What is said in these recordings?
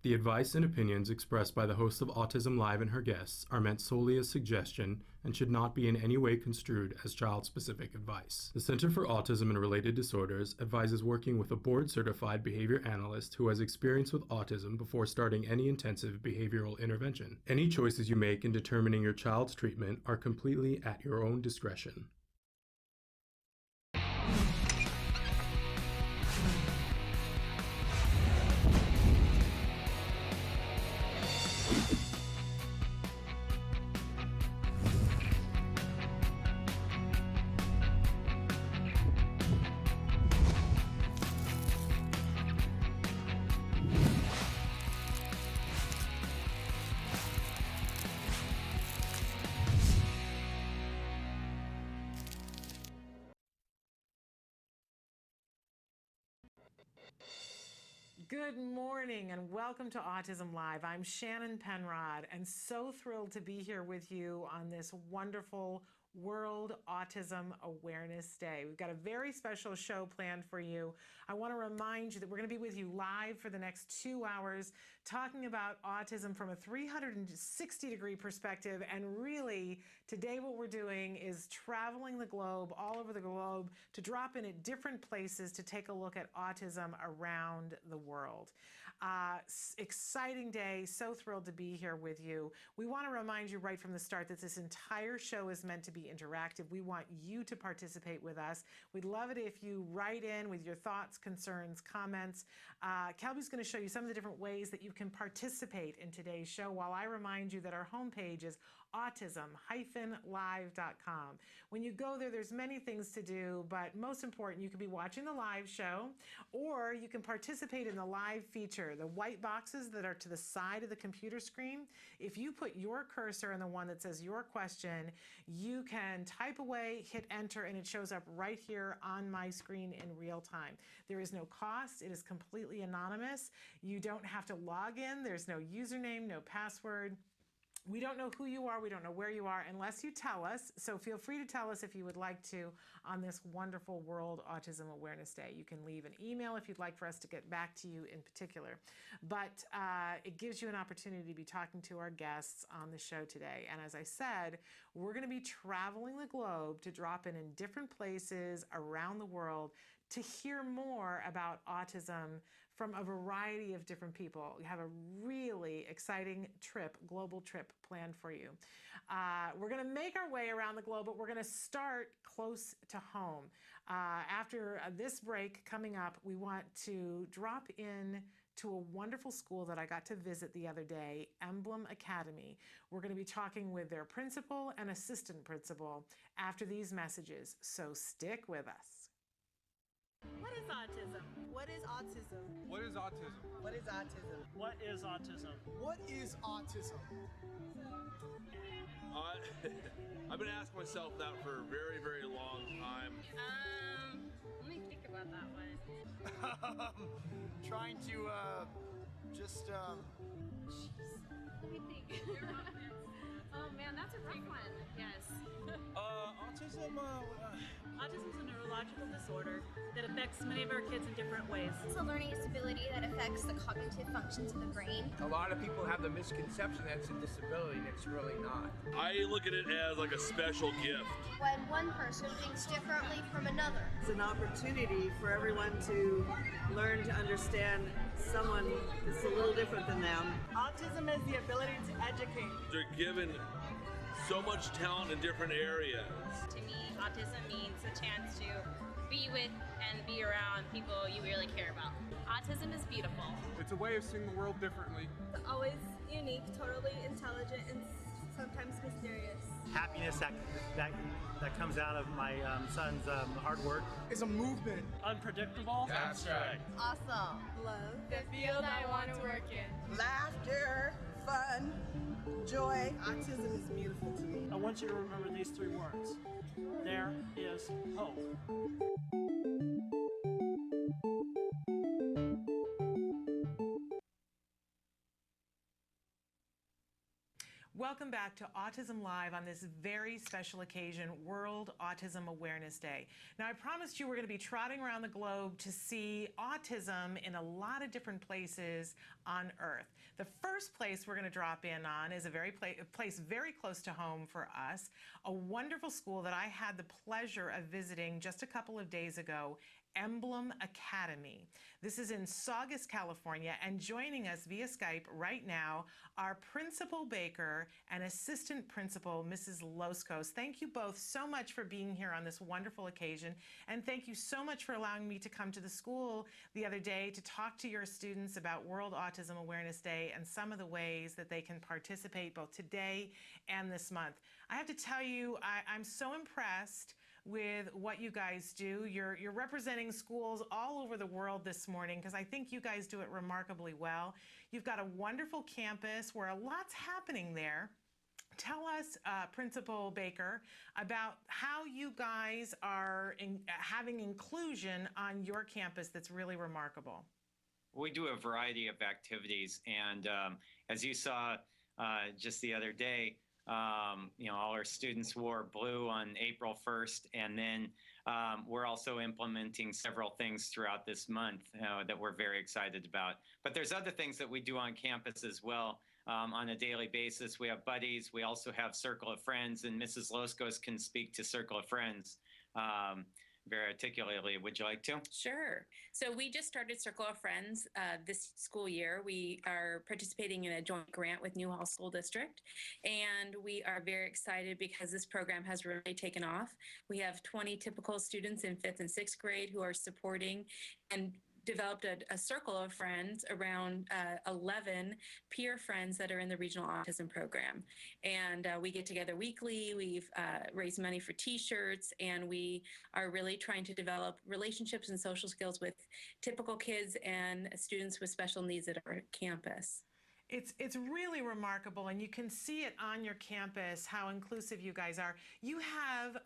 The advice and opinions expressed by the host of Autism Live and her guests are meant solely as suggestion and should not be in any way construed as child-specific advice. The Center for Autism and Related Disorders advises working with a board-certified behavior analyst who has experience with autism before starting any intensive behavioral intervention. Any choices you make in determining your child's treatment are completely at your own discretion. Good morning and welcome to Autism Live. I'm Shannon Penrod and so thrilled to be here with you on this wonderful World Autism Awareness Day. We've got a very special show planned for you. I want to remind you that we're going to be with you live for the next 2 hours talking about autism from a 360-degree perspective. And really, today what we're doing is traveling the globe, all over the globe, to drop in at different places to take a look at autism around the world. Exciting day, so thrilled to be here with you. We want to remind you right from the start that this entire show is meant to be interactive. We want you to participate with us. We'd love it if you write in with your thoughts, concerns, comments. Kelby's going to show you some of the different ways that you can participate in today's show, while I remind you that our homepage is autism-live.com. When you go there, there's many things to do, but most important, you can be watching the live show, or you can participate in the live feature, the white boxes that are to the side of the computer screen. If you put your cursor in the one that says your question, you can type away, hit enter, and it shows up right here on my screen in real time. There is no cost. It is completely anonymous. You don't have to log in. There's no username, no password. We don't know who you are. We don't know where you are unless you tell us. So feel free to tell us if you would like to on this wonderful World Autism Awareness Day. You can leave an email if you'd like for us to get back to you in particular. But it gives you an opportunity to be talking to our guests on the show today. And as I said, we're going to be traveling the globe to drop in different places around the world to hear more about autism from a variety of different people. We have a really exciting trip, global trip planned for you. We're going to make our way around the globe, but we're going to start close to home. After this break coming up, we want to drop in to a wonderful school that I got to visit the other day, Emblem Academy. We're going to be talking with their principal and assistant principal after these messages, so stick with us. What is autism? What is autism? What is autism? What is autism? What is autism? What is autism? I've been asking myself that for a very, very long time. Let me think about that one. Trying to, just, Jeez. Let me think. Oh man, that's a rough one. Yes. Autism is a neurological disorder that affects many of our kids in different ways. It's a learning disability that affects the cognitive functions of the brain. A lot of people have the misconception that it's a disability, and it's really not. I look at it as like a special gift. When one person thinks differently from another. It's an opportunity for everyone to learn to understand someone that's a little different than them. Autism is the ability to educate. They're given so much talent in different areas. To me, autism means a chance to be with and be around people you really care about. Autism is beautiful. It's a way of seeing the world differently. It's always unique, totally intelligent, and sometimes mysterious. Happiness that comes out of my son's hard work. It's a movement. Unpredictable. That's right. Awesome. Love. The field I want to work in. Laughter, fun, joy. Autism is beautiful to me. I want you to remember these 3 words. There is hope. Welcome back to Autism Live on this very special occasion, World Autism Awareness Day. Now, I promised you we're going to be trotting around the globe to see autism in a lot of different places on Earth. The first place we're going to drop in on is a place very close to home for us, a wonderful school that I had the pleasure of visiting just a couple of days ago, Emblem Academy. This is in Saugus, California, and joining us via Skype right now, our principal baker and assistant principal, Mrs. Loscos. Thank you both so much for being here on this wonderful occasion, and thank you so much for allowing me to come to the school the other day to talk to your students about World Autism Awareness Day and some of the ways that they can participate both today and this month. I have to tell you, I'm so impressed with what you guys do. You're representing schools all over the world this morning because I think you guys do it remarkably well. You've got a wonderful campus where a lot's happening there. Tell us, Principal Baker, about how you guys are having inclusion on your campus that's really remarkable. We do a variety of activities, and as you saw just the other day, all our students wore blue on April 1st, and then we're also implementing several things throughout this month that we're very excited about. But there's other things that we do on campus as well on a daily basis. We have buddies. We also have Circle of Friends, and Mrs. Loscos can speak to Circle of Friends very articulately. Would you like to? Sure. So we just started Circle of Friends this school year. We are participating in a joint grant with Newhall School District, and we are very excited because this program has really taken off. We have 20 typical students in 5th and 6th grade who are supporting and developed a circle of friends around 11 peer friends that are in the regional autism program. And we get together weekly. We've raised money for t-shirts, and we are really trying to develop relationships and social skills with typical kids and students with special needs at our campus. It's really remarkable, and you can see it on your campus how inclusive you guys are. You have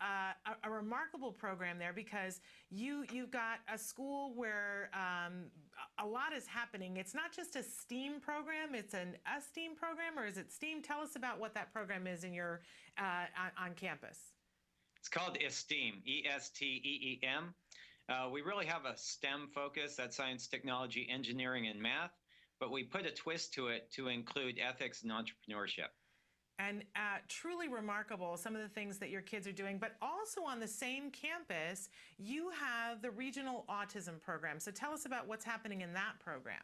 a remarkable program there because you've got a school where a lot is happening. It's not just a STEAM program, it's a STEAM program, or is it STEAM? Tell us about what that program is in your on campus. It's called ESTEAM, E-S-T-E-E-M. We really have a STEM focus, that's science, technology, engineering, and math. But we put a twist to it to include ethics and entrepreneurship. And truly remarkable, some of the things that your kids are doing. But also on the same campus, you have the Regional Autism Program. So tell us about what's happening in that program.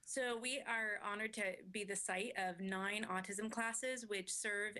So we are honored to be the site of 9 autism classes, which serve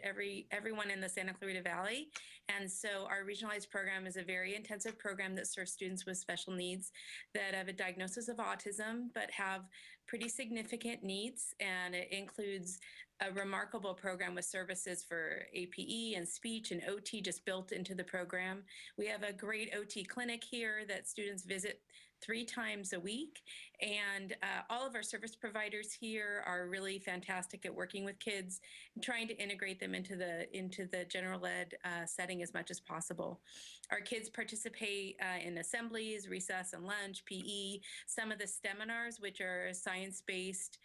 everyone in the Santa Clarita Valley. And so our regionalized program is a very intensive program that serves students with special needs that have a diagnosis of autism, but have pretty significant needs. And it includes a remarkable program with services for APE and speech and OT just built into the program. We have a great OT clinic here that students visit 3 times a week, and all of our service providers here are really fantastic at working with kids and trying to integrate them into the general ed setting as much as possible. Our kids participate in assemblies, recess and lunch, PE, some of the seminars, which are science-based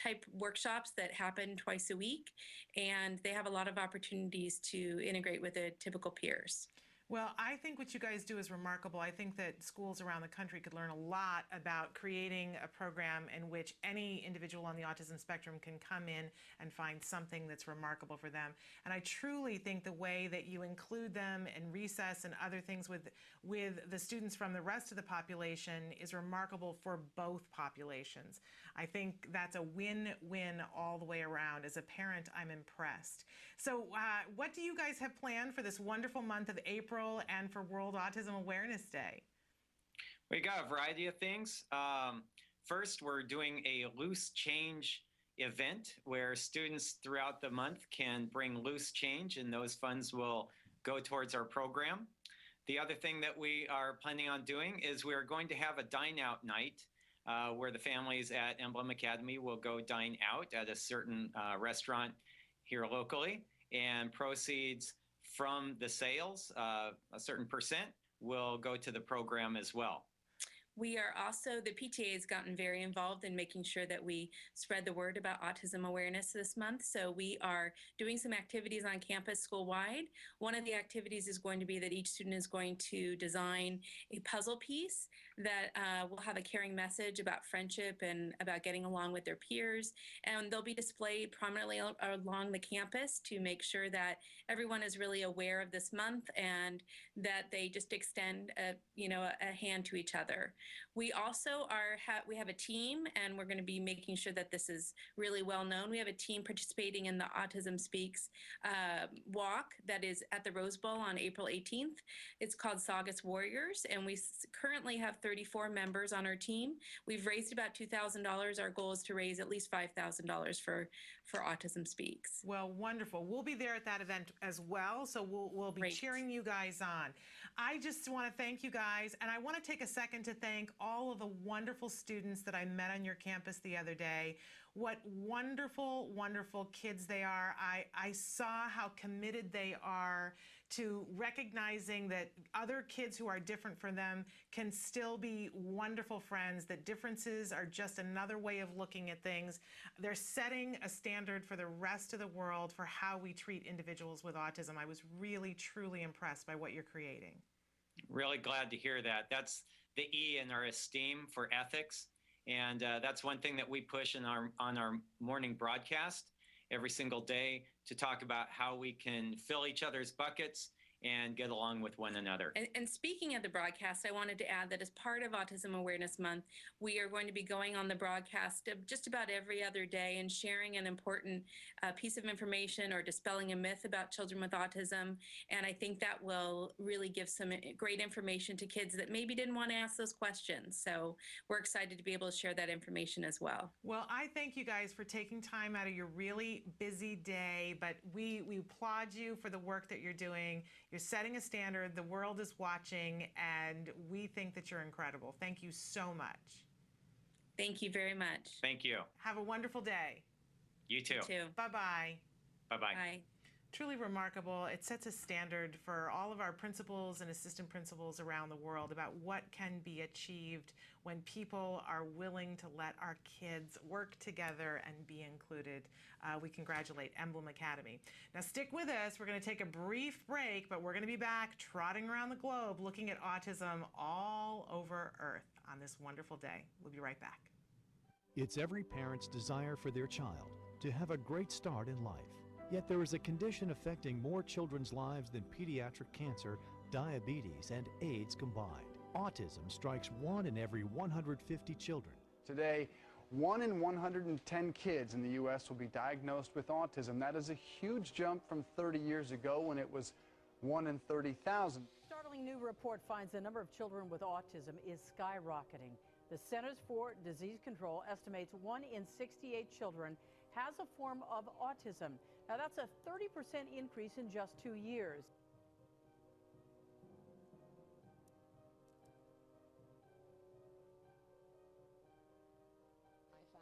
type workshops that happen twice a week, and they have a lot of opportunities to integrate with the typical peers. Well, I think what you guys do is remarkable. I think that schools around the country could learn a lot about creating a program in which any individual on the autism spectrum can come in and find something that's remarkable for them. And I truly think the way that you include them in recess and other things with the students from the rest of the population is remarkable for both populations. I think that's a win-win all the way around. As a parent, I'm impressed. So what do you guys have planned for this wonderful month of April and for World Autism Awareness Day? We got a variety of things. First, we're doing a loose change event where students throughout the month can bring loose change, and those funds will go towards our program. The other thing that we are planning on doing is we're going to have a dine-out night where the families at Emblem Academy will go dine out at a certain restaurant here locally, and proceeds from the sales, a certain percent, will go to the program as well. We are also, the PTA has gotten very involved in making sure that we spread the word about autism awareness this month. So we are doing some activities on campus school-wide. One of the activities is going to be that each student is going to design a puzzle piece that will have a caring message about friendship and about getting along with their peers. And they'll be displayed prominently along the campus to make sure that everyone is really aware of this month and that they just extend a hand to each other. We also we have a team, and we're going to be making sure that this is really well known. We have a team participating in the Autism Speaks walk that is at the Rose Bowl on April 18th. It's called Saugus Warriors, and we currently have 34 members on our team. We've raised about $2,000. Our goal is to raise at least $5,000 for Autism Speaks. Well, wonderful. We'll be there at that event as well, so we'll be cheering you guys on. I just want to thank you guys, and I want to take a second to thank all of the wonderful students that I met on your campus the other day. What wonderful, wonderful kids they are. I saw how committed they are to recognizing that other kids who are different from them can still be wonderful friends, that differences are just another way of looking at things. They're setting a standard for the rest of the world for how we treat individuals with autism. I was really, truly impressed by what you're creating. Really glad to hear that. That's the E in our esteem for ethics. And that's one thing that we push on our morning broadcast every single day, to talk about how we can fill each other's buckets and get along with one another. And speaking of the broadcast, I wanted to add that as part of Autism Awareness Month, we are going to be going on the broadcast just about every other day and sharing an important piece of information or dispelling a myth about children with autism. And I think that will really give some great information to kids that maybe didn't want to ask those questions. So we're excited to be able to share that information as well. Well, I thank you guys for taking time out of your really busy day, but we applaud you for the work that you're doing. You're setting a standard, the world is watching, and we think that you're incredible. Thank you so much. Thank you very much. Thank you. Have a wonderful day. You too. You too. Bye-bye. Bye-bye. Bye. Truly remarkable. It sets a standard for all of our principals and assistant principals around the world about what can be achieved when people are willing to let our kids work together and be included. We congratulate Emblem Academy. Now stick with us. We're going to take a brief break, but we're going to be back trotting around the globe looking at autism all over Earth on this wonderful day. We'll be right back. It's every parent's desire for their child to have a great start in life. Yet there is a condition affecting more children's lives than pediatric cancer, diabetes, and AIDS combined. Autism strikes 1 in every 150 children. Today, 1 in 110 kids in the U.S. will be diagnosed with autism. That is a huge jump from 30 years ago when it was 1 in 30,000. Startling new report finds the number of children with autism is skyrocketing. The Centers for Disease Control estimates 1 in 68 children has a form of autism. Now that's a 30% increase in just 2 years.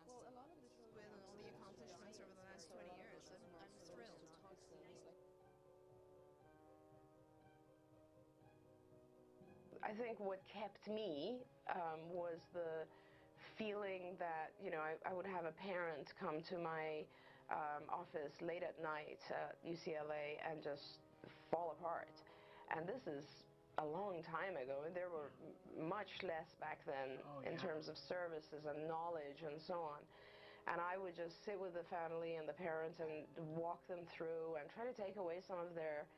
Well, a lot of the children and all the accomplishments over the last 20 years, I'm thrilled. I think what kept me was the feeling that, you know, I would have a parent come to my office late at night at UCLA and just fall apart. And this is a long time ago, and there were much less back then in terms of services and knowledge and so on. And I would just sit with the family and the parents and walk them through and try to take away some of their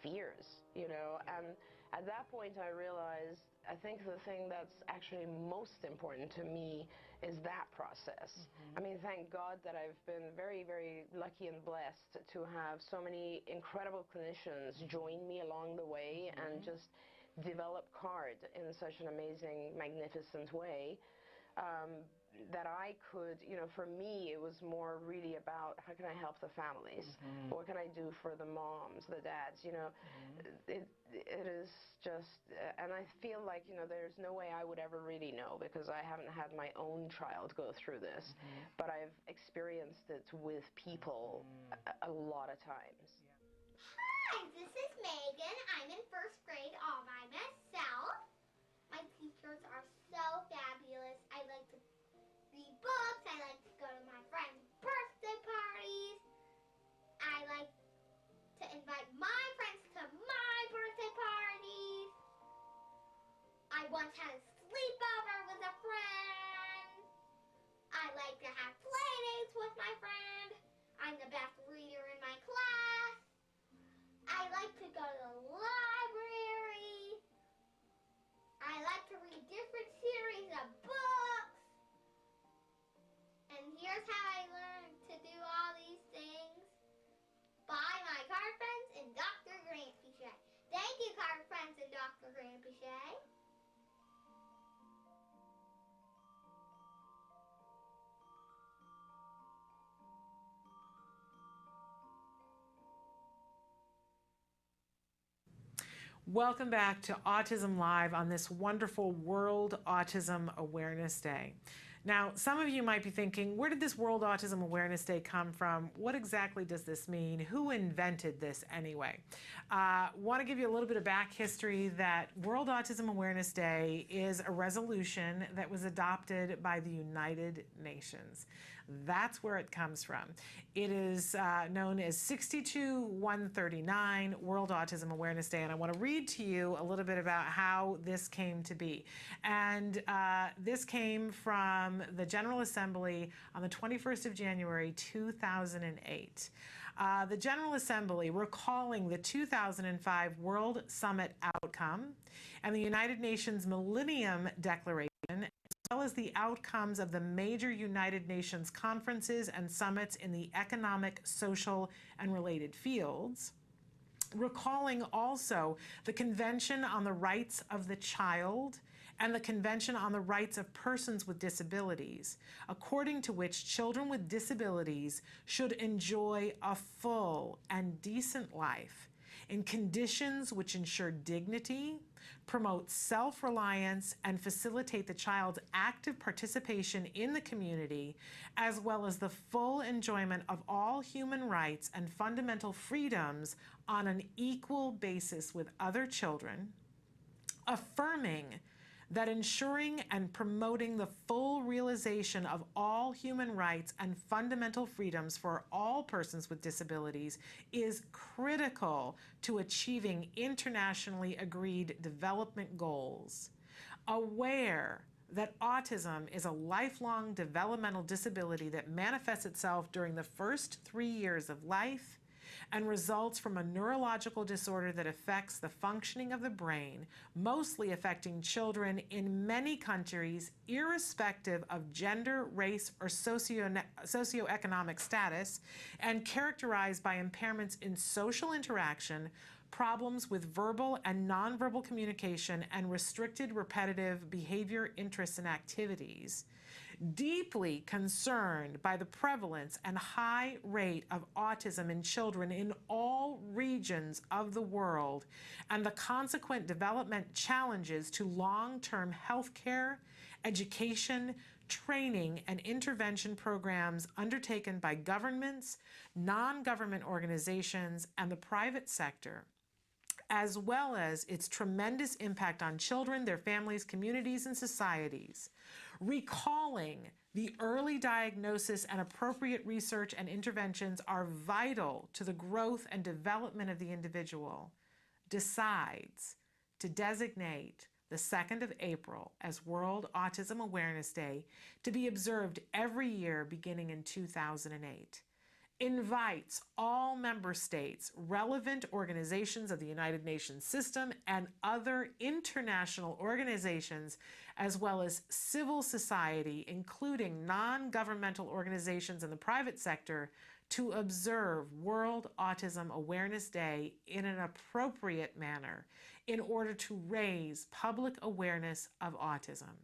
fears, you know. And at that point I realized, I think the thing that's actually most important to me is that process. I mean, thank God that I've been very, very lucky and blessed to have so many incredible clinicians join me along the way and just develop CARD in such an amazing, magnificent way. That I could, you know, for me, it was more really about how can I help the families? What can I do for the moms, the dads, you know? It is just, and I feel like, you know, there's no way I would ever really know because I haven't had my own child go through this, but I've experienced it with people a lot of times. Hi, this is Megan. I'm in first grade all by myself. My my teachers are so fabulous. I like to read books. I like to go to my friends' birthday parties. I like to invite my friends to my birthday parties. I once had a sleepover with a friend. I like to have play dates with my friend. I'm the best reader in my class. I like to go to the library. I like to read different series of books. And here's how I learned to do all these things. By my car friends and Dr. Grant Pichet. Thank you, car friends and Dr. Grant Pichet. Welcome back to Autism Live on this wonderful World Autism Awareness Day. Now, some of you might be thinking, where did this World Autism Awareness Day come from? What exactly does this mean? Who invented this anyway? Want to give you a little bit of back history that World Autism Awareness Day is a resolution that was adopted by the United Nations. That's where it comes from. It is known as 62-139 World Autism Awareness Day, and I want to read to you a little bit about how this came to be. And this came from the General Assembly on the 21st of January, 2008. The General Assembly recalling the 2005 World Summit outcome and the United Nations Millennium Declaration, as well as the outcomes of the major United Nations conferences and summits in the economic, social, and related fields, recalling also the Convention on the Rights of the Child and the Convention on the Rights of Persons with Disabilities, according to which children with disabilities should enjoy a full and decent life in conditions which ensure dignity, promote self-reliance, and facilitate the child's active participation in the community, as well as the full enjoyment of all human rights and fundamental freedoms on an equal basis with other children, affirming that ensuring and promoting the full realization of all human rights and fundamental freedoms for all persons with disabilities is critical to achieving internationally agreed development goals. Aware that autism is a lifelong developmental disability that manifests itself during the first 3 years of life and results from a neurological disorder that affects the functioning of the brain, mostly affecting children in many countries, irrespective of gender, race, or socioeconomic status, and characterized by impairments in social interaction, problems with verbal and nonverbal communication, and restricted repetitive behavior, interests, and activities. Deeply concerned by the prevalence and high rate of autism in children in all regions of the world and the consequent development challenges to long-term health care, education, training, and intervention programs undertaken by governments, non-government organizations, and the private sector, as well as its tremendous impact on children, their families, communities, and societies. Recalling the early diagnosis and appropriate research and interventions are vital to the growth and development of the individual, decides to designate the 2nd of April as World Autism Awareness Day to be observed every year beginning in 2008. Invites all member states, relevant organizations of the United Nations system, and other international organizations, as well as civil society, including non-governmental organizations in the private sector, to observe World Autism Awareness Day in an appropriate manner in order to raise public awareness of autism.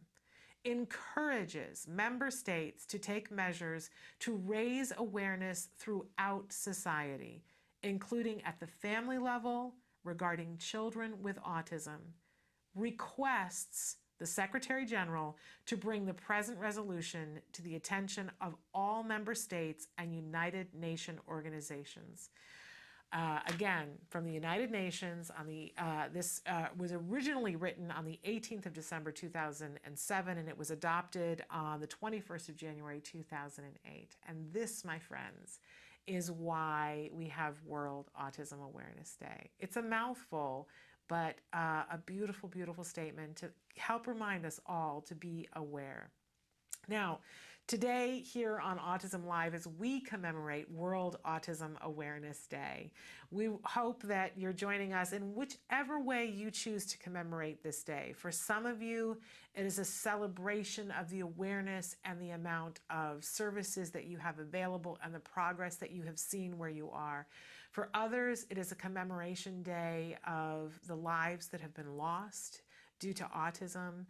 Encourages member states to take measures to raise awareness throughout society, including at the family level regarding children with autism. Requests the Secretary General to bring the present resolution to the attention of all member states and United Nations organizations. Again, from the United Nations. This was originally written on the 18th of December 2007, and it was adopted on the 21st of January 2008. And this, my friends, is why we have World Autism Awareness Day. It's a mouthful, but a beautiful, beautiful statement to help remind us all to be aware. Now, today here on Autism Live, as we commemorate World Autism Awareness Day, we hope that you're joining us in whichever way you choose to commemorate this day. For some of you, it is a celebration of the awareness and the amount of services that you have available and the progress that you have seen where you are. For others, it is a commemoration day of the lives that have been lost due to autism,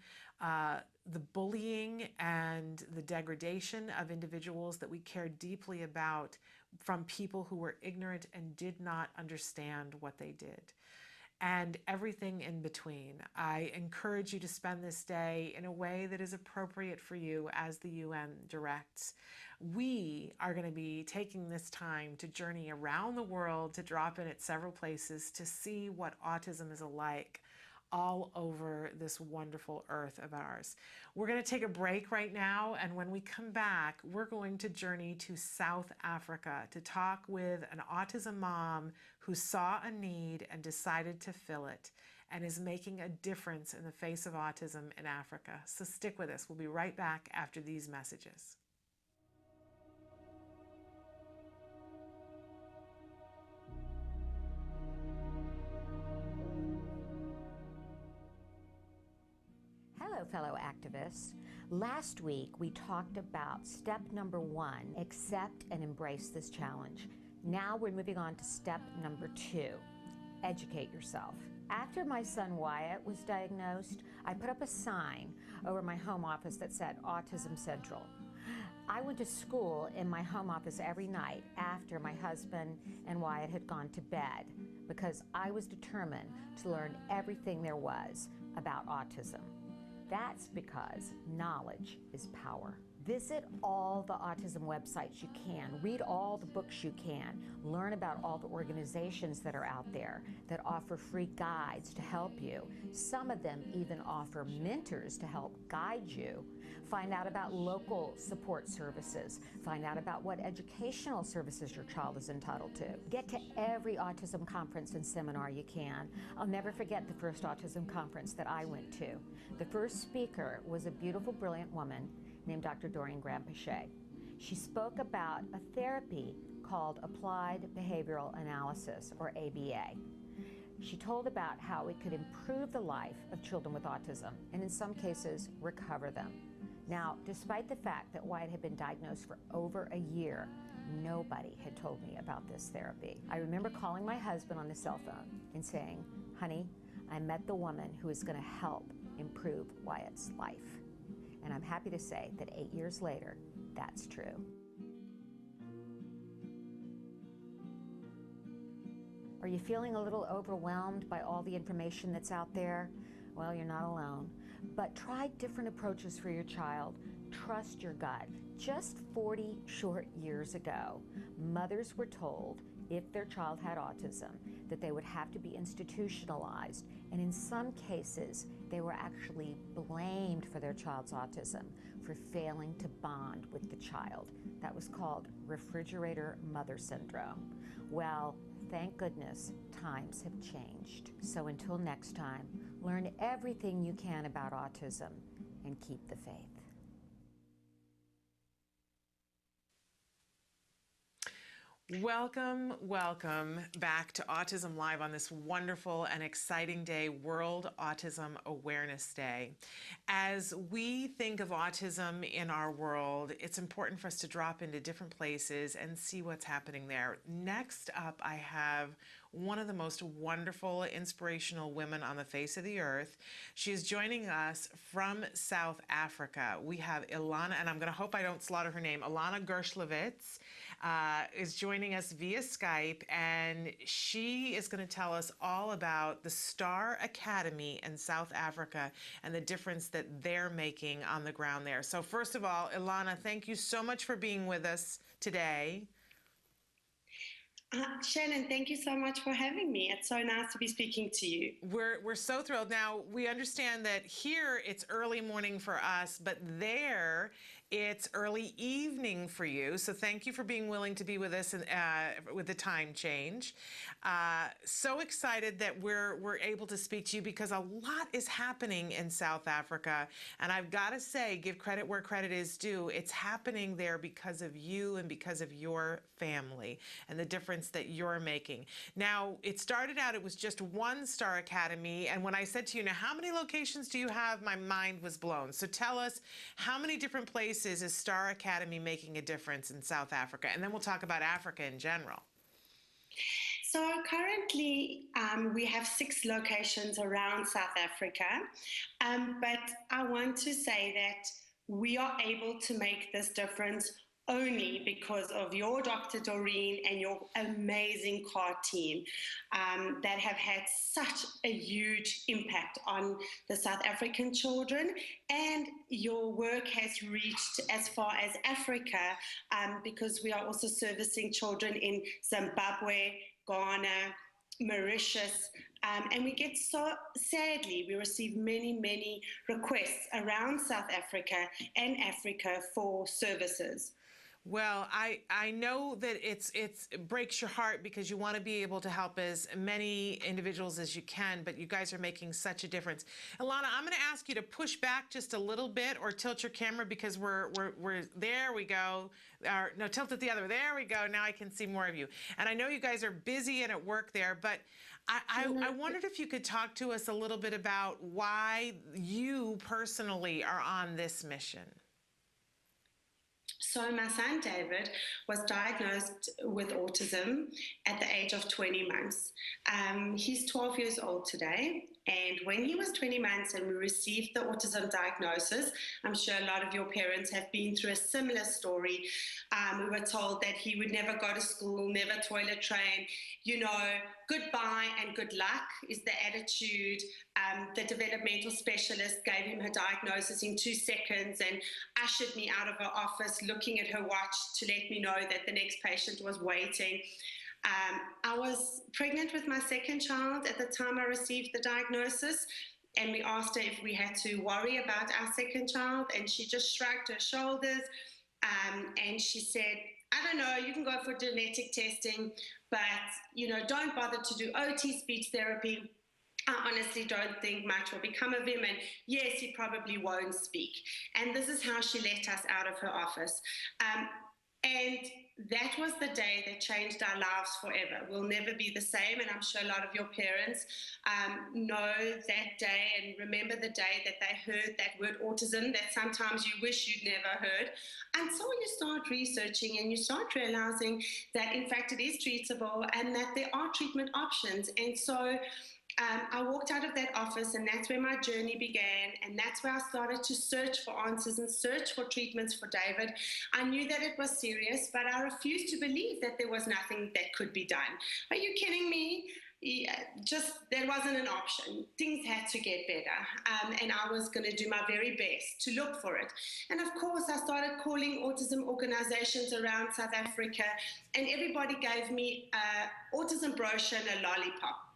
the bullying and the degradation of individuals that we care deeply about from people who were ignorant and did not understand what they did, and everything in between. I encourage you to spend this day in a way that is appropriate for you as the UN directs. We are going to be taking this time to journey around the world, to drop in at several places to see what autism is like all over this wonderful earth of ours. We're going to take a break right now, and when we come back, we're going to journey to South Africa to talk with an autism mom who saw a need and decided to fill it and is making a difference in the face of autism in Africa. So stick with us. We'll be right back after these messages. Hello, fellow activists. Last week, we talked about step number 1, accept and embrace this challenge. Now we're moving on to step number 2, educate yourself. After my son Wyatt was diagnosed, I put up a sign over my home office that said Autism Central. I went to school in my home office every night after my husband and Wyatt had gone to bed because I was determined to learn everything there was about autism. That's because knowledge is power. Visit all the autism websites you can. Read all the books you can. Learn about all the organizations that are out there that offer free guides to help you. Some of them even offer mentors to help guide you. Find out about local support services. Find out about what educational services your child is entitled to. Get to every autism conference and seminar you can. I'll never forget the first autism conference that I went to. The first speaker was a beautiful, brilliant woman named Dr. Doreen Graham-Pichet. She spoke about a therapy called Applied Behavioral Analysis, or ABA. She told about how it could improve the life of children with autism, and in some cases, recover them. Now, despite the fact that Wyatt had been diagnosed for over a year, nobody had told me about this therapy. I remember calling my husband on the cell phone and saying, "Honey, I met the woman who is going to help improve Wyatt's life." And I'm happy to say that 8 years later, that's true. Are you feeling a little overwhelmed by all the information that's out there? Well, you're not alone. But try different approaches for your child. Trust your gut. Just 40 short years ago, mothers were told if their child had autism that they would have to be institutionalized, and in some cases they were actually blamed for their child's autism for failing to bond with the child. That was called refrigerator mother syndrome. Well, thank goodness times have changed. So until next time, learn everything you can about autism and keep the faith. Welcome, welcome back to Autism Live on this wonderful and exciting day, World Autism Awareness Day. As we think of autism in our world, it's important for us to drop into different places and see what's happening there. Next up, I have one of the most wonderful, inspirational women on the face of the earth. She is joining us from South Africa. We have Ilana, and I'm going to hope I don't slaughter her name, Ilana Gershlowitz is joining us via Skype, and she is going to tell us all about the Star Academy in South Africa and the difference that they're making on the ground there. So first of all, Ilana, thank you so much for being with us today. Shannon, thank you so much for having me. It's so nice to be speaking to you. We're so thrilled. Now, we understand that here it's early morning for us, but there it's early evening for you. So thank you for being willing to be with us with the time change. So excited that we're able to speak to you because a lot is happening in South Africa. And I've got to say, give credit where credit is due. It's happening there because of you and because of your family and the difference that you're making. Now, it started out, it was just one Star Academy. And when I said to you, now, how many locations do you have? My mind was blown. So tell us, how many different places is Star Academy making a difference in South Africa? And then we'll talk about Africa in general. So currently we have 6 locations around South Africa, but I want to say that we are able to make this difference only because of your Dr. Doreen and your amazing CAR team that have had such a huge impact on the South African children, and your work has reached as far as Africa because we are also servicing children in Zimbabwe, Ghana, Mauritius, and we get sadly, we receive many requests around South Africa and Africa for services. Well, I know that it breaks your heart because you want to be able to help as many individuals as you can, but you guys are making such a difference. Ilana, I'm going to ask you to push back just a little bit or tilt your camera because we're there we go. No, tilt it the other way. There we go. Now I can see more of you. And I know you guys are busy and at work there, but I wondered if you could talk to us a little bit about why you personally are on this mission. So my son, David, was diagnosed with autism at the age of 20 months. He's 12 years old today. And when he was 20 months and we received the autism diagnosis, I'm sure a lot of your parents have been through a similar story. We were told that he would never go to school, never toilet train, goodbye and good luck is the attitude. The developmental specialist gave him her diagnosis in 2 seconds and ushered me out of her office looking at her watch to let me know that the next patient was waiting. I was pregnant with my second child at the time I received the diagnosis, and we asked her if we had to worry about our second child, and she just shrugged her shoulders and she said, I don't know, you can go for genetic testing, but don't bother to do OT speech therapy. I honestly don't think much will become of him, and yes, he probably won't speak. And this is how she let us out of her office. And that was the day that changed our lives forever. We'll never be the same, and I'm sure a lot of your parents know that day and remember the day that they heard that word autism that sometimes you wish you'd never heard, until you start researching and you start realizing that in fact it is treatable and that there are treatment options. And so I walked out of that office, and that's where my journey began, and that's where I started to search for answers and search for treatments for David. I knew that it was serious, but I refused to believe that there was nothing that could be done. Are you kidding me? Yeah, there wasn't an option. Things had to get better, and I was going to do my very best to look for it. And of course, I started calling autism organizations around South Africa, and everybody gave me an autism brochure and a lollipop.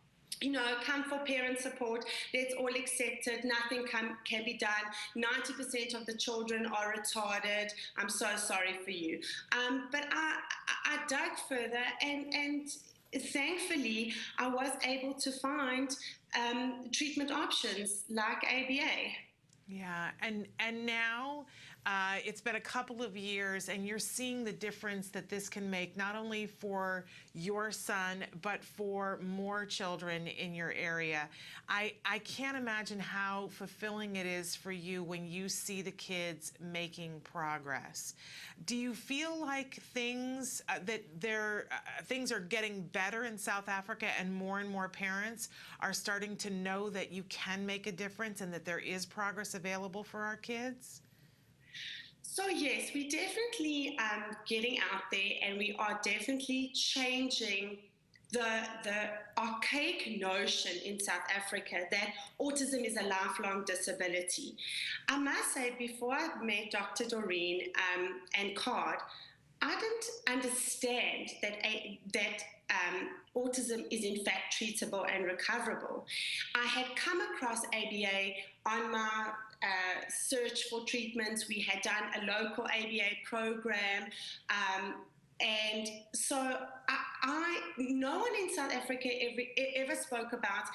Come for parent support, let's all accept it, nothing can be done, 90% of the children are retarded, I'm so sorry for you. But I dug further, and thankfully I was able to find treatment options like ABA. Yeah, and now it's been a couple of years, and you're seeing the difference that this can make, not only for your son, but for more children in your area. I can't imagine how fulfilling it is for you when you see the kids making progress. Do you feel like things things are getting better in South Africa, and more parents are starting to know that you can make a difference and that there is progress available for our kids? So yes, we're definitely getting out there, and we are definitely changing the archaic notion in South Africa that autism is a lifelong disability. I must say, before I met Dr. Doreen and CARD, I didn't understand that autism is in fact treatable and recoverable. I had come across ABA on my search for treatments. We had done a local ABA program, and so no one in South Africa ever spoke about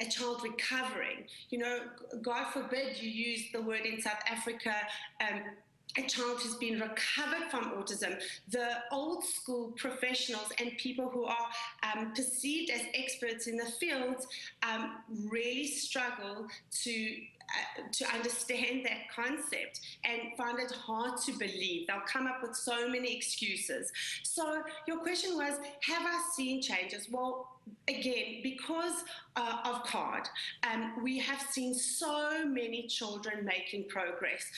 a child recovering. You know, God forbid you use the word in South Africa, a child who's been recovered from autism. The old school professionals and people who are perceived as experts in the field really struggle to understand that concept and find it hard to believe. They'll come up with so many excuses. So your question was, have I seen changes? Well, again, because of CARD, we have seen so many children making progress.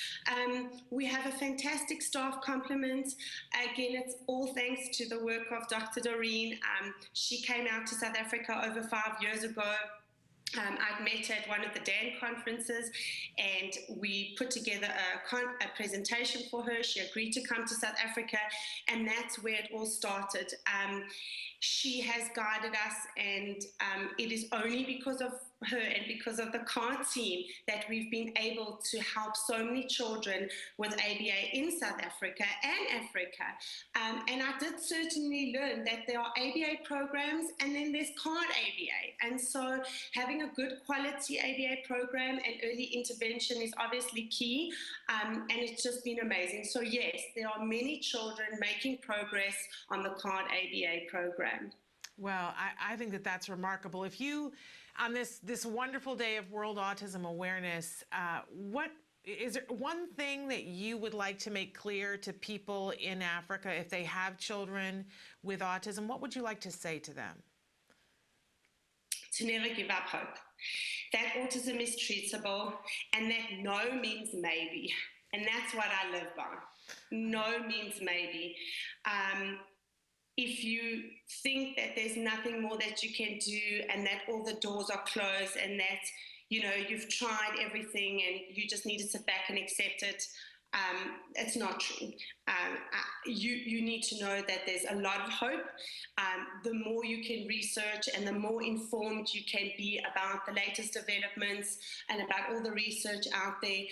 We have a fantastic staff complement. Again, it's all thanks to the work of Dr. Doreen. She came out to South Africa over 5 years ago. I'd met her at one of the DAN conferences, and we put together a presentation for her. She agreed to come to South Africa, and that's where it all started. She has guided us, and it is only because of her and because of the CARD team that we've been able to help so many children with ABA in South Africa and Africa. And I did certainly learn that there are ABA programs and then there's CARD ABA. And so having a good quality ABA program and early intervention is obviously key, and it's just been amazing. So yes, there are many children making progress on the CARD ABA program. Well, I think that that's remarkable. If you, on this wonderful day of World Autism Awareness, what is there one thing that you would like to make clear to people in Africa if they have children with autism? What would you like to say to them? To never give up hope. That autism is treatable, and that no means maybe. And that's what I live by. No means maybe. If you think that there's nothing more that you can do and that all the doors are closed and that, you know, you've tried everything and you just need to sit back and accept it, it's not true. You need to know that there's a lot of hope. The more you can research and the more informed you can be about the latest developments and about all the research out there,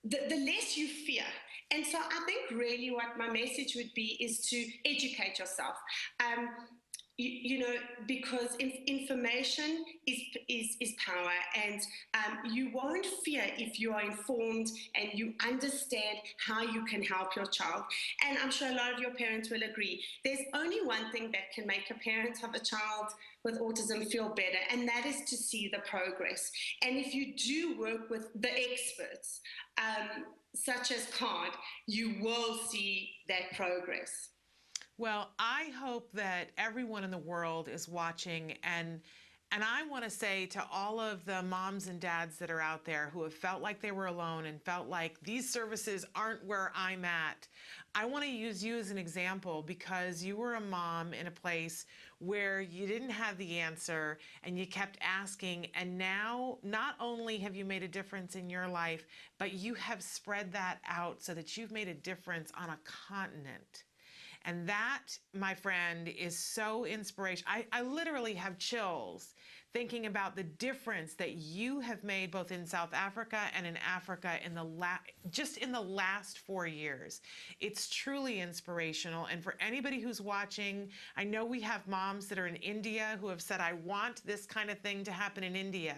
the less you fear. And so I think really what my message would be is to educate yourself. You know, because information is power, and you won't fear if you are informed and you understand how you can help your child. And I'm sure a lot of your parents will agree. There's only one thing that can make a parent of a child with autism feel better, and that is to see the progress. And if you do work with the experts, such as CARD, you will see that progress. Well, I hope that everyone in the world is watching, and I want to say to all of the moms and dads that are out there who have felt like they were alone and felt like these services aren't where I'm at, I want to use you as an example because you were a mom in a place where you didn't have the answer and you kept asking, and now not only have you made a difference in your life, but you have spread that out so that you've made a difference on a continent. And that, my friend, is so inspirational. I literally have chills thinking about the difference that you have made both in South Africa and in Africa in just in the last 4 years. It's truly inspirational. And for anybody who's watching, I know we have moms that are in India who have said, I want this kind of thing to happen in India.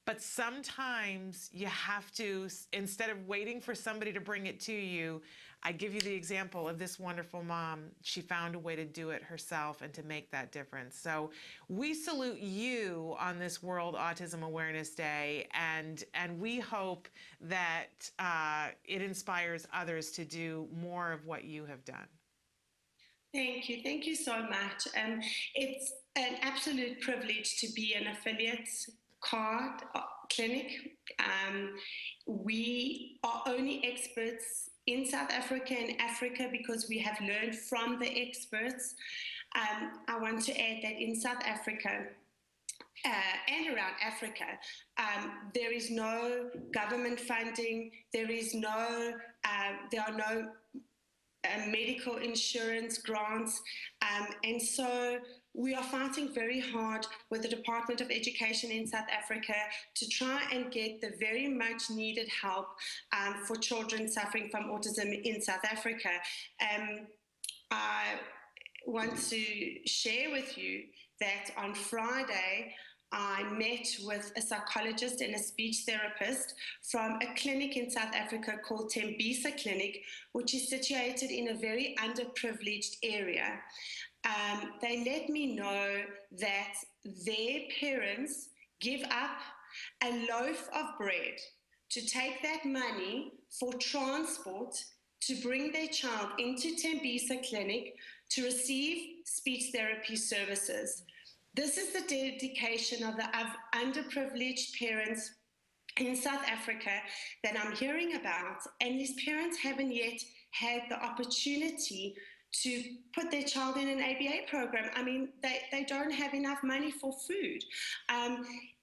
But sometimes you have to, instead of waiting for somebody to bring it to you, I give you the example of this wonderful mom. She found a way to do it herself and to make that difference. So we salute you on this World Autism Awareness Day, and we hope that it inspires others to do more of what you have done. Thank you. Thank you so much. It's an absolute privilege to be an affiliate CARD clinic. We are only experts in South Africa and Africa because we have learned from the experts. I want to add that in South Africa and around Africa, there is no government funding, there are no medical insurance grants. And so we are fighting very hard with the Department of Education in South Africa to try and get the very much needed help for children suffering from autism in South Africa. I want to share with you that on Friday, I met with a psychologist and a speech therapist from a clinic in South Africa called Tembisa Clinic, which is situated in a very underprivileged area. They let me know that their parents give up a loaf of bread to take that money for transport to bring their child into Tembisa Clinic to receive speech therapy services. This is the dedication of the underprivileged parents in South Africa that I'm hearing about, and these parents haven't yet had the opportunity to put their child in an ABA program. I mean, they don't have enough money for food.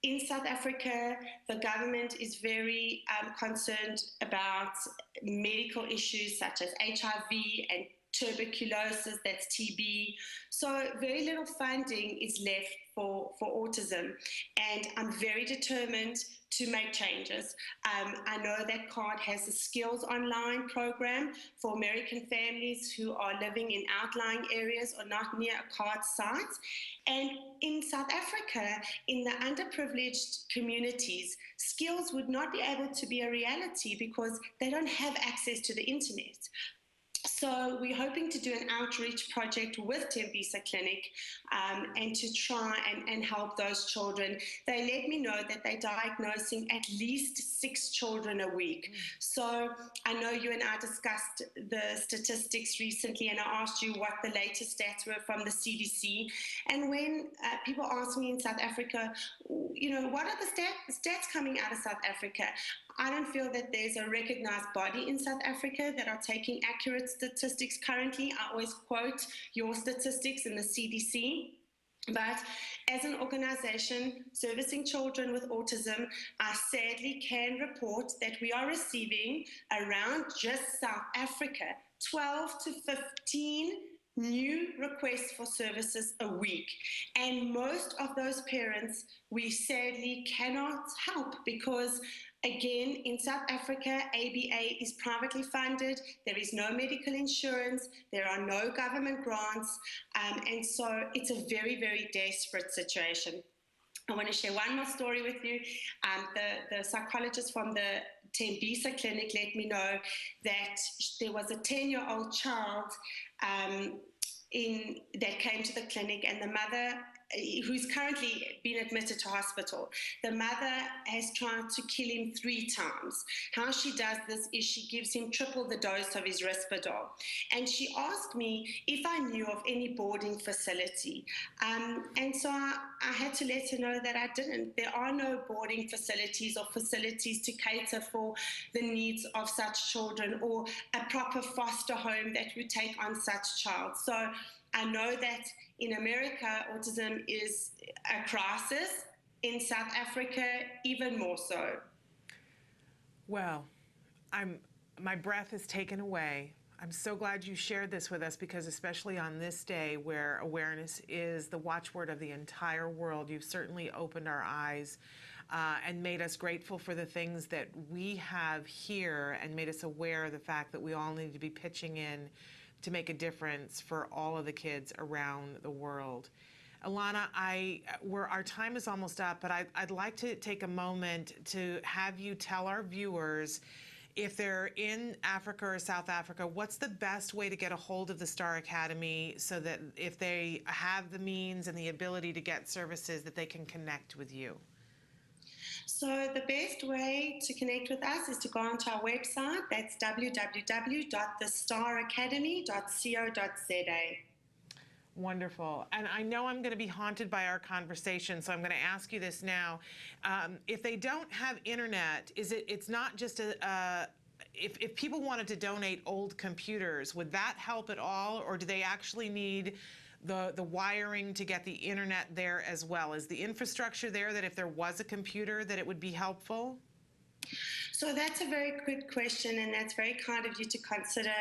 In South Africa, the government is very concerned about medical issues such as HIV and tuberculosis, that's TB. So very little funding is left for autism. And I'm very determined to make changes. I know that CARD has a skills online program for American families who are living in outlying areas or not near a CARD site. And in South Africa, in the underprivileged communities, skills would not be able to be a reality because they don't have access to the internet. So we're hoping to do an outreach project with Tembisa Clinic and to try and help those children. They let me know that they're diagnosing at least 6 children a week. So I know you and I discussed the statistics recently, and I asked you what the latest stats were from the CDC. And when people ask me in South Africa, you know, what are the stats coming out of South Africa? I don't feel that there's a recognized body in South Africa that are taking accurate statistics currently. I always quote your statistics in the CDC. But as an organization servicing children with autism, I sadly can report that we are receiving around just South Africa 12 to 15 new requests for services a week. And most of those parents we sadly cannot help because, again, in South Africa, ABA is privately funded. There is no medical insurance. There are no government grants. And so it's a very, very desperate situation. I want to share one more story with you. The psychologist from the Tembisa Clinic let me know that there was a 10-year-old child that came to the clinic, and the mother, who's currently been admitted to hospital, the mother has tried to kill him 3 times. How she does this is she gives him triple the dose of his Risperdal. And she asked me if I knew of any boarding facility. And so I had to let her know that I didn't. There are no boarding facilities or facilities to cater for the needs of such children, or a proper foster home that would take on such child. So I know that in America, autism is a crisis. In South Africa, even more so. Well, my breath is taken away. I'm so glad you shared this with us, because especially on this day where awareness is the watchword of the entire world, you've certainly opened our eyes and made us grateful for the things that we have here, and made us aware of the fact that we all need to be pitching in to make a difference for all of the kids around the world. Ilana, our time is almost up, but I'd like to take a moment to have you tell our viewers, if they're in Africa or South Africa, what's the best way to get a hold of the Star Academy, so that if they have the means and the ability to get services, that they can connect with you? So the best way to connect with us is to go onto our website. That's www.thestaracademy.co.za. Wonderful. And I know I'm going to be haunted by our conversation, so I'm going to ask you this now. If they don't have internet, it's not just if people wanted to donate old computers, would that help at all? Or do they actually need the wiring to get the internet there as well? Is the infrastructure there that if there was a computer that it would be helpful? So that's a very good question, and that's very kind of you to consider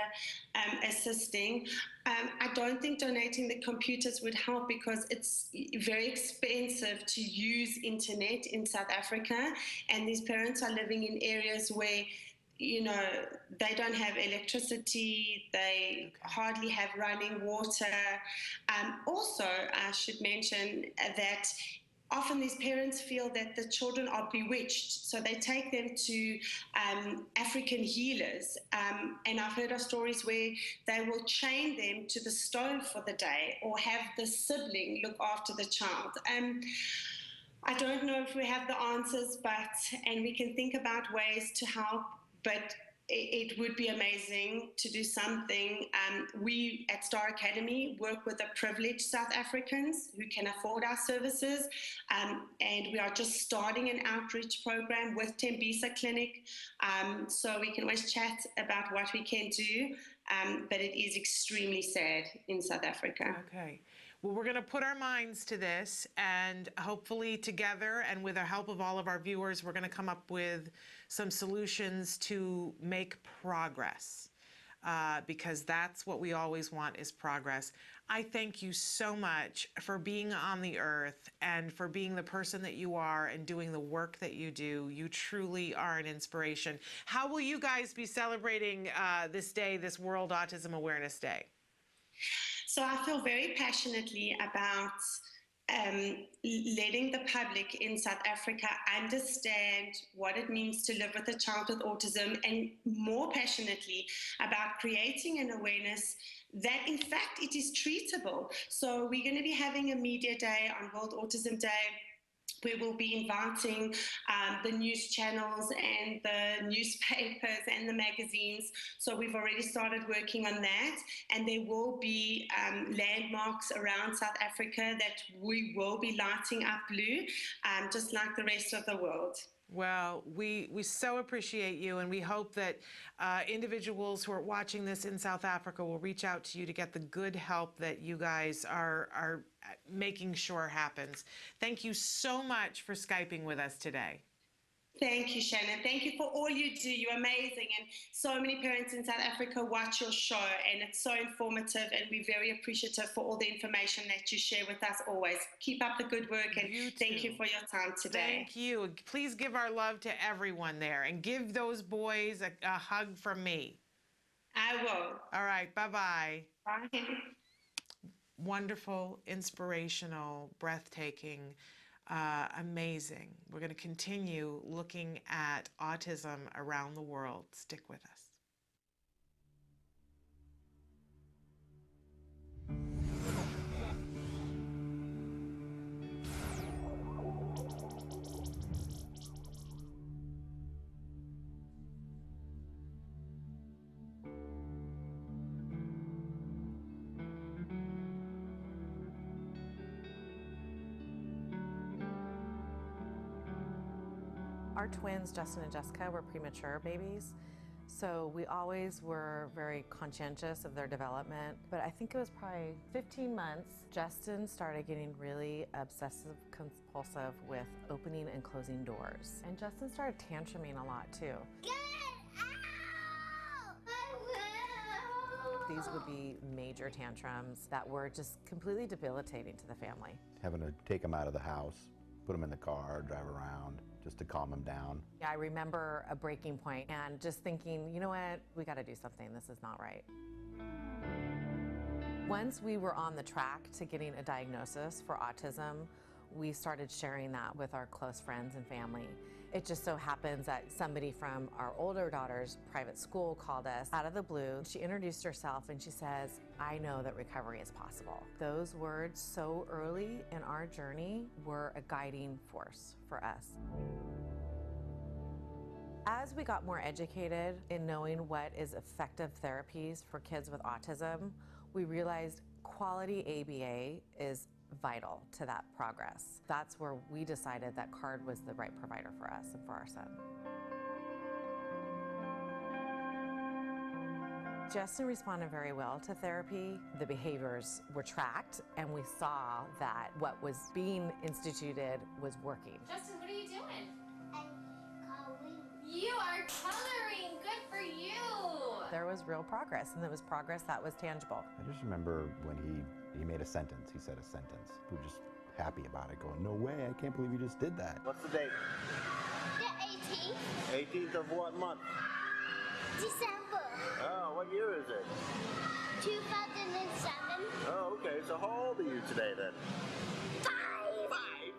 assisting. I don't think donating the computers would help because it's very expensive to use internet in South Africa, and these parents are living in areas where they don't have electricity, they hardly have running water. Also, I should mention that often these parents feel that the children are bewitched, so they take them to African healers. And I've heard of stories where they will chain them to the stove for the day or have the sibling look after the child. I don't know if we have the answers, and we can think about ways to help, but it would be amazing to do something. We at Star Academy work with the privileged South Africans who can afford our services, and we are just starting an outreach program with Tembisa Clinic, so we can always chat about what we can do, but it is extremely sad in South Africa. Okay. Well, we're going to put our minds to this, and hopefully together and with the help of all of our viewers, we're going to come up with some solutions to make progress, because that's what we always want is progress. I thank you so much for being on the earth and for being the person that you are and doing the work that you do. You truly are an inspiration. How will you guys be celebrating this day, this World Autism Awareness Day? So I feel very passionately about letting the public in South Africa understand what it means to live with a child with autism, and more passionately about creating an awareness that in fact it is treatable. So we're going to be having a media day on World Autism Day. We will be inviting the news channels and the newspapers and the magazines. So we've already started working on that. And there will be landmarks around South Africa that we will be lighting up blue, just like the rest of the world. Well, we so appreciate you, and we hope that individuals who are watching this in South Africa will reach out to you to get the good help that you guys are making sure happens. Thank you so much for Skyping with us today. Thank you, Shannon. Thank you for all you do. You're amazing. And so many parents in South Africa watch your show, and it's so informative, and we're very appreciative for all the information that you share with us always. Keep up the good work, and thank you for your time today. Thank you. Please give our love to everyone there, and give those boys a hug from me. I will. All right. Bye-bye. Bye. Wonderful, inspirational, breathtaking, amazing. We're going to continue looking at autism around the world. Stick with us. Our twins, Justin and Jessica, were premature babies, so we always were very conscientious of their development. But I think it was probably 15 months, Justin started getting really obsessive compulsive with opening and closing doors. And Justin started tantruming a lot too. Get out! I will! These would be major tantrums that were just completely debilitating to the family. Having to take them out of the house, put them in the car, drive around, just to calm them down. Yeah, I remember a breaking point and just thinking, you know what, we got to do something. This is not right. Once we were on the track to getting a diagnosis for autism, we started sharing that with our close friends and family. It just so happens that somebody from our older daughter's private school called us out of the blue. She introduced herself and she says, I know that recovery is possible. Those words so early in our journey were a guiding force for us. As we got more educated in knowing what is effective therapies for kids with autism, we realized quality ABA is vital to that progress. That's where we decided that CARD was the right provider for us and for our son. Justin responded very well to therapy. The behaviors were tracked, and we saw that what was being instituted was working. Justin, what are you doing? I'm cawing. You are coloring. Good for you. There was real progress, and it was progress that was tangible. I just remember when he made a sentence. He said a sentence. We were just happy about it, going, no way, I can't believe you just did that. What's the date? The 18th. 18th of what month? December. Oh, what year is it? 2007. Oh, okay. So how old are you today then? 5.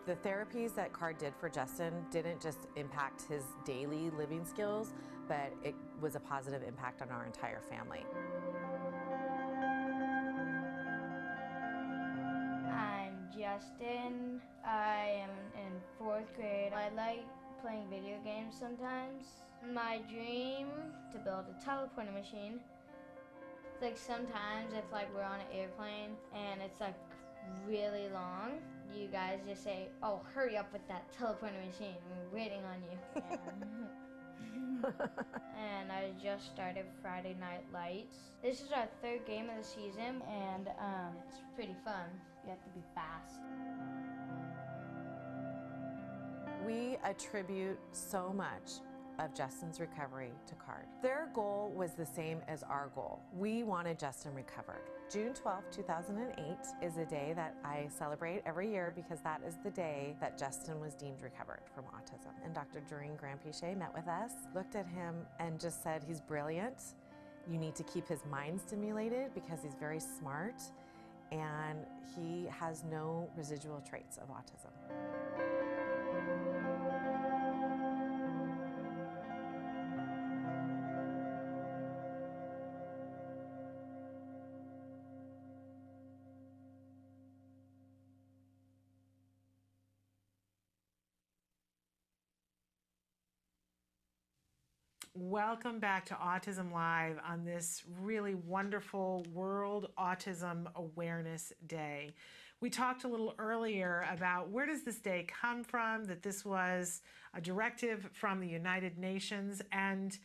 The therapies that CARD did for Justin didn't just impact his daily living skills, but it was a positive impact on our entire family. I'm Justin. I am in 4th grade. I like playing video games sometimes. My dream to build a teleporter machine. Like sometimes if like we're on an airplane and it's like really long, you guys just say, oh, hurry up with that teleporter machine, we're waiting on you. And I just started Friday Night Lights. This is our 3rd game of the season, and it's pretty fun. You have to be fast. We attribute so much of Justin's recovery to CARD. Their goal was the same as our goal. We wanted Justin recovered. June 12, 2008 is a day that I celebrate every year because that is the day that Justin was deemed recovered from autism. And Dr. Doreen Grandpichet met with us, looked at him and just said, he's brilliant. You need to keep his mind stimulated because he's very smart and he has no residual traits of autism. Welcome back to Autism Live on this really wonderful World Autism Awareness Day. We talked a little earlier about where does this day come from, that this was a directive from the United Nations, and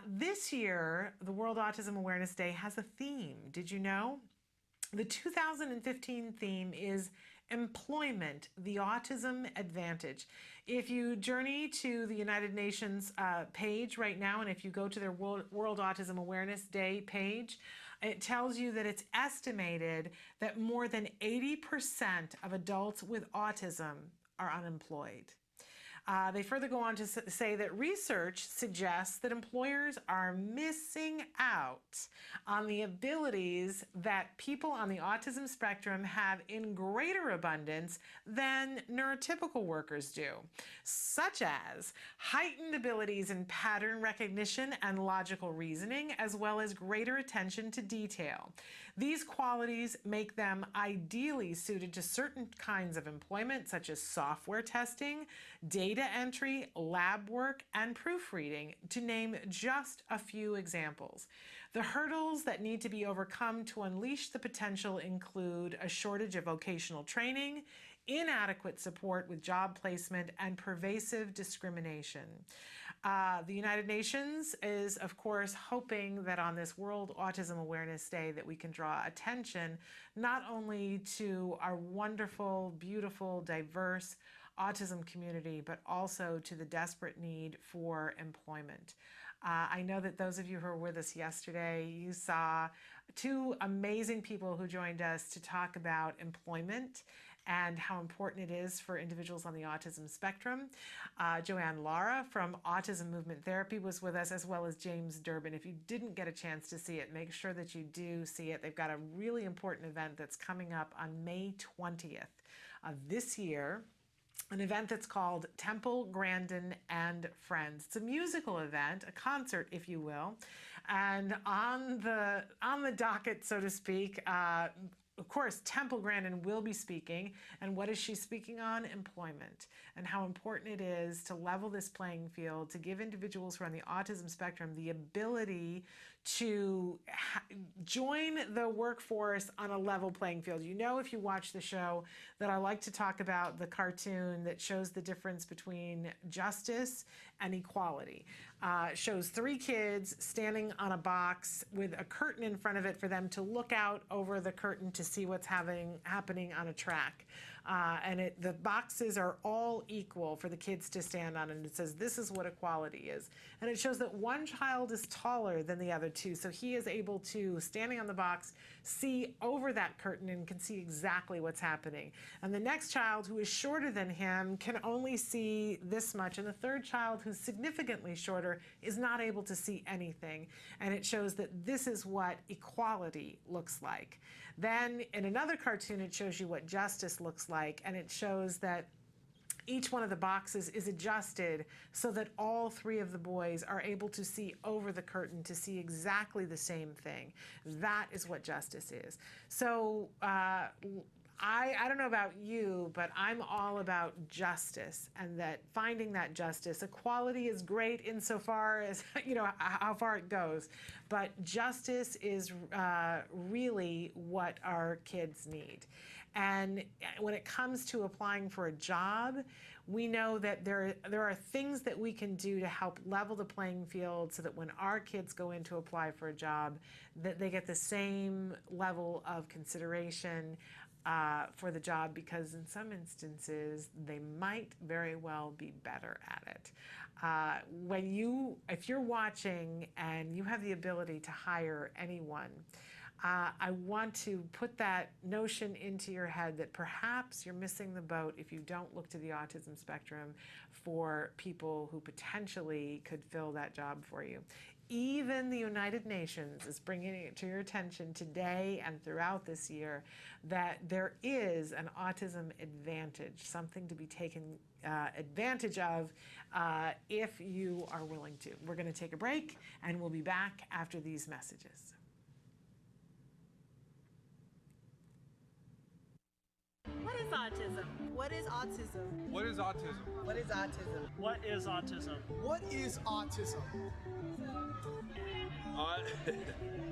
this year, the World Autism Awareness Day has a theme. Did you know? The 2015 theme is Employment, the Autism Advantage. If you journey to the United Nations page right now, and if you go to their World Autism Awareness Day page, it tells you that it's estimated that more than 80% of adults with autism are unemployed. They further go on to say that research suggests that employers are missing out on the abilities that people on the autism spectrum have in greater abundance than neurotypical workers do, such as heightened abilities in pattern recognition and logical reasoning, as well as greater attention to detail. These qualities make them ideally suited to certain kinds of employment, such as software testing, data entry, lab work, and proofreading, to name just a few examples. The hurdles that need to be overcome to unleash the potential include a shortage of vocational training, inadequate support with job placement, and pervasive discrimination. The United Nations is, of course, hoping that on this World Autism Awareness Day that we can draw attention not only to our wonderful, beautiful, diverse autism community, but also to the desperate need for employment. I know that those of you who were with us yesterday, you saw 2 amazing people who joined us to talk about employment and how important it is for individuals on the autism spectrum. Joanne Lara from Autism Movement Therapy was with us, as well as James Durbin. If you didn't get a chance to see it, make sure that you do see it. They've got a really important event that's coming up on May 20th of this year. An event that's called Temple Grandin and Friends. It's a musical event, a concert, if you will. And on the docket, so to speak, of course, Temple Grandin will be speaking. And what is she speaking on? Employment, and how important it is to level this playing field, to give individuals who are on the autism spectrum the ability to join the workforce on a level playing field. You know, if you watch the show, that I like to talk about the cartoon that shows the difference between justice and equality. Shows 3 kids standing on a box with a curtain in front of it for them to look out over the curtain to see what's happening on a track. and the boxes are all equal for the kids to stand on, and it says this is what equality is. And it shows that one child is taller than the other two, so he is able to, standing on the box, see over that curtain and can see exactly what's happening. And the next child, who is shorter than him, can only see this much, and the third child, who's significantly shorter, is not able to see anything. And it shows that this is what equality looks like. Then in another cartoon, it shows you what justice looks like, and it shows that each one of the boxes is adjusted so that all three of the boys are able to see over the curtain to see exactly the same thing. That is what justice is. So I don't know about you, but I'm all about justice, and that finding that justice. Equality is great insofar as, you know, how far it goes, but justice is really what our kids need. And when it comes to applying for a job, we know that there are things that we can do to help level the playing field so that when our kids go in to apply for a job, that they get the same level of consideration for the job, because in some instances they might very well be better at it. If you're watching and you have the ability to hire anyone, I want to put that notion into your head that perhaps you're missing the boat if you don't look to the autism spectrum for people who potentially could fill that job for you. Even the United Nations is bringing it to your attention today and throughout this year that there is an autism advantage, something to be taken advantage of if you are willing to. We're going to take a break, and we'll be back after these messages. What is autism? What is autism? What is autism? What is autism? What is autism? What is autism?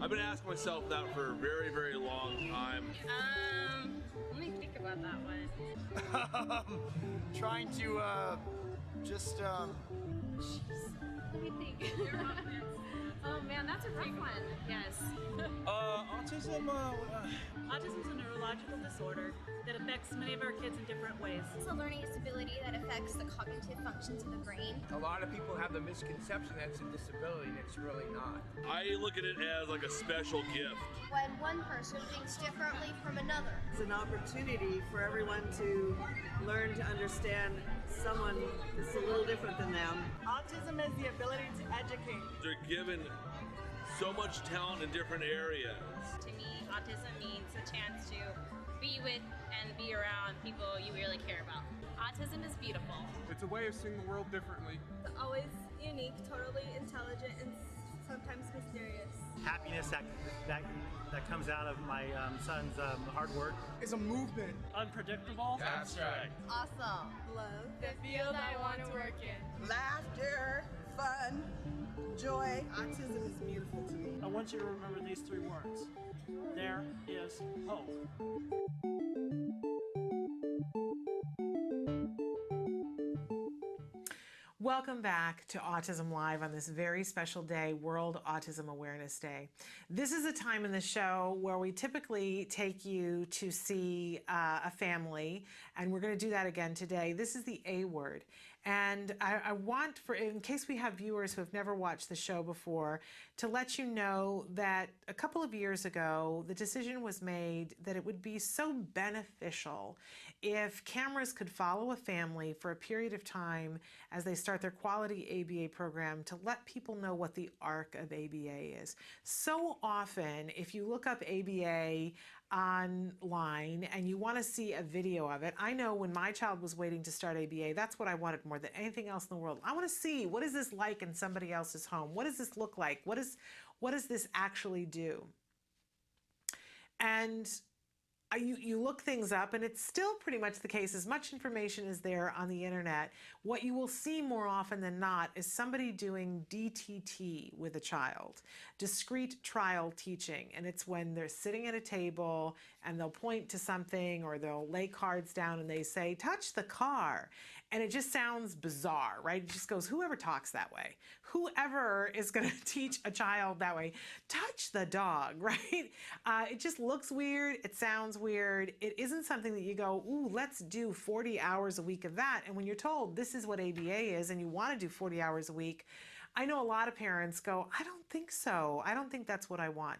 I've been asking myself that for a very, very long time. Let me think about that one. Trying to just Jeez. Let me think. Oh man, that's a rough one. Yes. Autism. Autism is a neurological disorder that affects many of our kids in different ways. It's a learning disability that affects the cognitive functions of the brain. A lot of people have the misconception that it's a disability, and it's really not. I look at it as like a special gift. When one person thinks differently from another. It's an opportunity for everyone to learn to understand someone that's a little different than them. Autism is the ability to educate. They're given so much talent in different areas. To me, autism means a chance to be with and be around people you really care about. Autism is beautiful. It's a way of seeing the world differently. It's always unique, totally intelligent, and sometimes mysterious. Happiness that comes out of my son's hard work. It's a movement. Unpredictable. That's right. Awesome. Love. The field I want to work in. Laughter, fun, joy. Autism is beautiful to me. I want you to remember these three words. There is hope. Welcome back to Autism Live on this very special day, World Autism Awareness Day. This is a time in the show where we typically take you to see a family, and we're going to do that again today. This is the A word. And I want, in case we have viewers who have never watched the show before, to let you know that a couple of years ago, the decision was made that it would be so beneficial if cameras could follow a family for a period of time as they start their quality ABA program to let people know what the arc of ABA is. So often, if you look up ABA online and you want to see a video of it, I know when my child was waiting to start ABA, that's what I wanted more than anything else in the world. I want to see, what is this like in somebody else's home? What does this look like? What does this actually do? And you look things up, and it's still pretty much the case. As much information is there on the internet, what you will see more often than not is somebody doing DTT with a child, discrete trial teaching. And it's when they're sitting at a table and they'll point to something, or they'll lay cards down and they say, touch the car. And it just sounds bizarre, right? It just goes, whoever talks that way, whoever is going to teach a child that way, touch the dog, right? It just looks weird. It sounds weird. It isn't something that you go, ooh, let's do 40 hours a week of that. And when you're told this is what ABA is and you want to do 40 hours a week, I know a lot of parents go, I don't think so. I don't think that's what I want.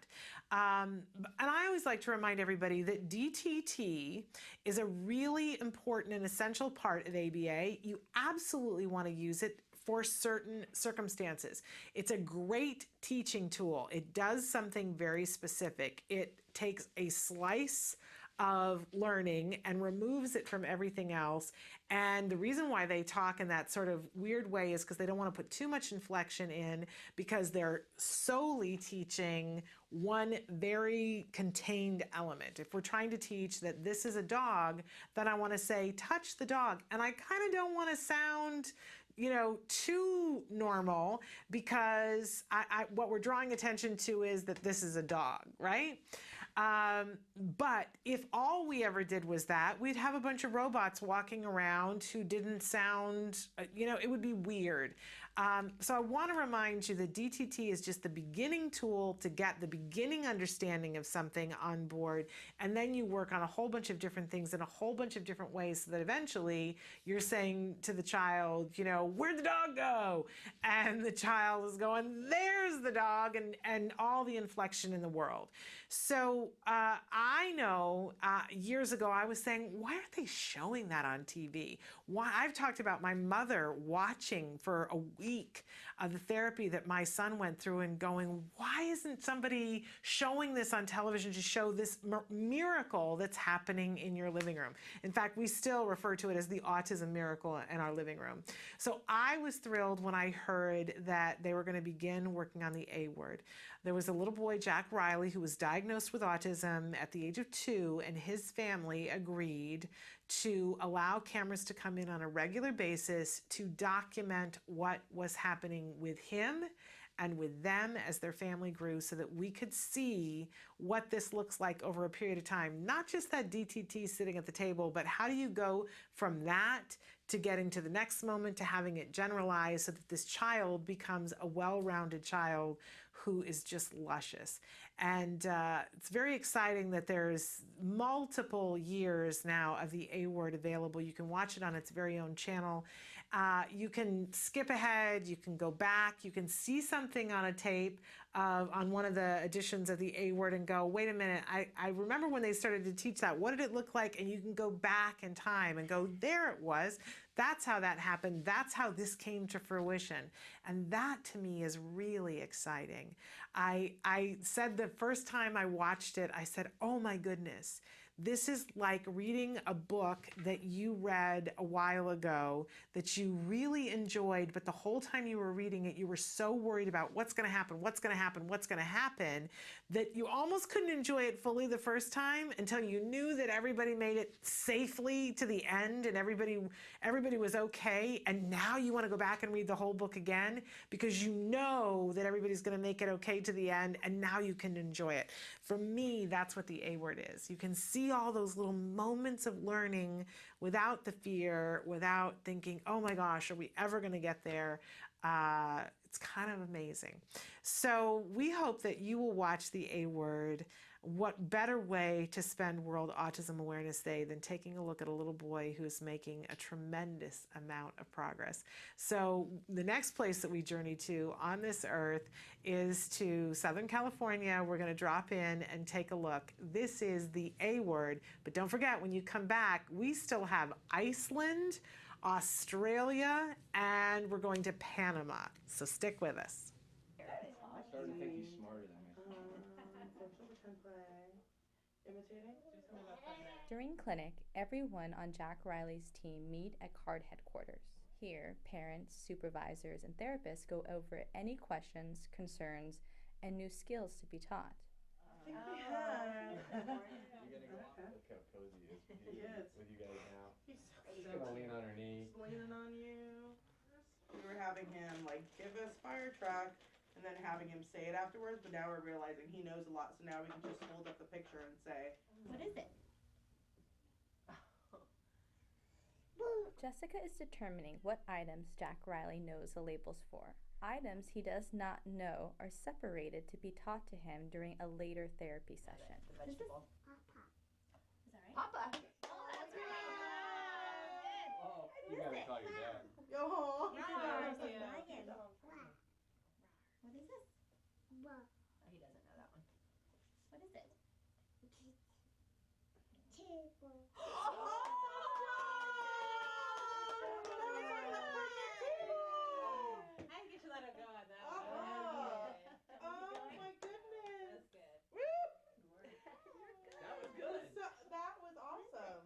And I always like to remind everybody that DTT is a really important and essential part of ABA. You absolutely want to use it for certain circumstances. It's a great teaching tool. It does something very specific. It takes a slice of learning and removes it from everything else. And the reason why they talk in that sort of weird way is because they don't want to put too much inflection in, because they're solely teaching one very contained element. If we're trying to teach that this is a dog, then I want to say, touch the dog. And I kind of don't want to sound, you know, too normal, because what we're drawing attention to is that this is a dog, right? But if all we ever did was that, we'd have a bunch of robots walking around who didn't sound, you know, it would be weird. So I want to remind you that DTT is just the beginning tool to get the beginning understanding of something on board. And then you work on a whole bunch of different things in a whole bunch of different ways so that eventually you're saying to the child, you know, where'd the dog go? And the child is going, there's the dog, and all the inflection in the world. So I know years ago I was saying, why aren't they showing that on TV? Why? I've talked about my mother watching for a week of the therapy that my son went through and going, why isn't somebody showing this on television to show this miracle that's happening in your living room? In fact, we still refer to it as the autism miracle in our living room. So I was thrilled when I heard that they were going to begin working on the A word. There was a little boy, Jack Riley, who was diagnosed with autism at the age of 2, and his family agreed to allow cameras to come in on a regular basis to document what was happening with him and with them as their family grew, so that we could see what this looks like over a period of time. Not just that DTT sitting at the table, but how do you go from that to getting to the next moment, to having it generalized so that this child becomes a well-rounded child who is just luscious. And it's very exciting that there's multiple years now of the A word available. You can watch it on its very own channel. You can skip ahead, you can go back, you can see something on a tape on one of the editions of the A word and go, wait a minute, I remember when they started to teach that, what did it look like? And you can go back in time and go, there it was. That's how that happened. That's how this came to fruition. And that to me is really exciting. I said the first time I watched it, I said, oh my goodness, this is like reading a book that you read a while ago that you really enjoyed, but the whole time you were reading it, you were so worried about what's going to happen, what's going to happen, what's going to happen, that you almost couldn't enjoy it fully the first time until you knew that everybody made it safely to the end and everybody was okay. And now you want to go back and read the whole book again because you know that everybody's going to make it okay to the end, and now you can enjoy it. For me, that's what the A word is. You can see all those little moments of learning without the fear, without thinking, oh my gosh, are we ever going to get there? It's kind of amazing. So we hope that you will watch the A word. What better way to spend World Autism Awareness Day than taking a look at a little boy who's making a tremendous amount of progress. So the next place that we journey to on this earth is to Southern California. We're going to drop in and take a look. This is the A word, but don't forget, when you come back, we still have Iceland, Australia, and we're going to Panama. So stick with us. I'm starting to think he's smarter than me. During clinic, everyone on Jack Riley's team meet at CARD headquarters. Here, parents, supervisors, and therapists go over any questions, concerns, and new skills to be taught. You're gonna look how cozy he is with you guys now. He's gonna lean on her knee. He's leaning on you. We were having him like give us fire truck and then having him say it afterwards, but now we're realizing he knows a lot, so now we can just hold up the picture and say, what is it? Boot. Jessica is determining what items Jack Riley knows the labels for. Items he does not know are separated to be taught to him during a later therapy session. Vegetable. Papa. Is that right? Papa. Oh, that's right. Oh, you gotta call your dad. Yo. Ryan. What is this? Oh, he doesn't know that one. What is it? Table. I get to let it go on that Oh. one. Oh my goodness. That's good. Woo! That was good. That was awesome.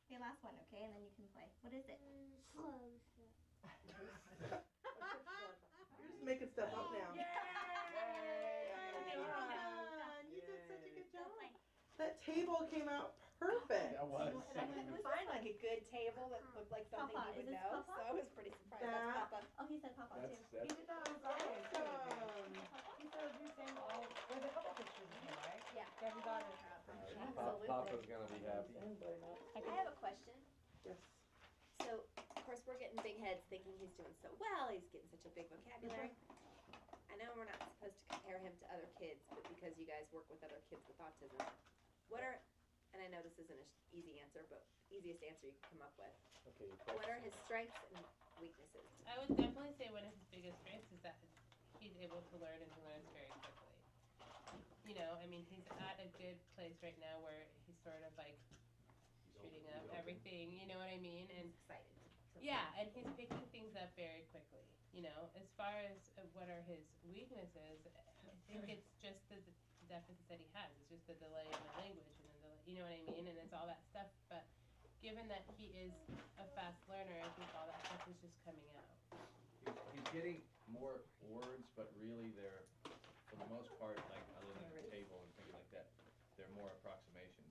Okay, last one, okay? And then you can play. What is it? Close. You're just making stuff up now. Yay! You did such a good job. That table came out perfect. That was. And I couldn't find like a good table that looked like something Papa. he would Is this know, Papa? so I was pretty surprised. That- That's Papa. Oh, he said Papa too. That's He did that on Friday too. Awesome. He said you sang all. There's a couple pictures of him, right? Yeah. Yeah, he got it. Absolutely. Papa's gonna be happy. I have a question. Yes. So, of course, we're getting big heads thinking he's doing so well, he's getting such a big vocabulary. I know we're not supposed to compare him to other kids, but because you guys work with other kids with autism, what are, and I know this isn't an easy answer, but easiest answer you can come up with. Okay. What are his strengths and weaknesses? I would definitely say one of his biggest strengths is that he's able to learn and he learns very quickly. You know, I mean, he's at a good place right now where he's sort of like shooting up everything, you know what I mean? And Excited. yeah, and he's picking things up very quickly. You know, as far as what are his weaknesses, I think it's just the deficits that he has. It's just the delay in the language and the delay, you know what I mean? And it's all that stuff. But given that he is a fast learner, I think all that stuff is just coming out. He's getting more words, but really they're, for the most part, like other than the table and things like that, they're more approximations.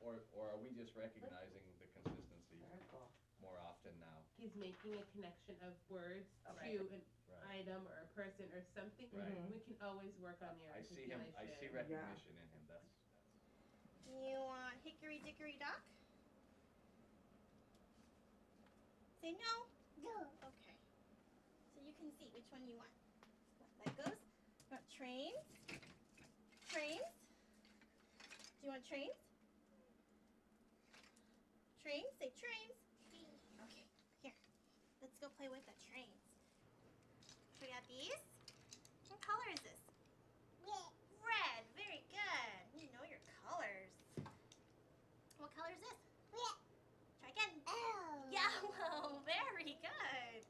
Or are we just recognizing the consistency more often now? He's making a connection of words Okay. to an item or a person or something. Right. We can always work on the I see articulation. him. I see recognition in him. That's. You want hickory dickory dock? Say no. No. Okay. So you can see which one you want. That goes. You want trains? Trains? Do you want trains? Trains? Say trains. Okay. Here. Let's go play with the trains. We got these. What color is this? Red. Very good. You know your colors. What color is this? Try again. Yellow. Very good.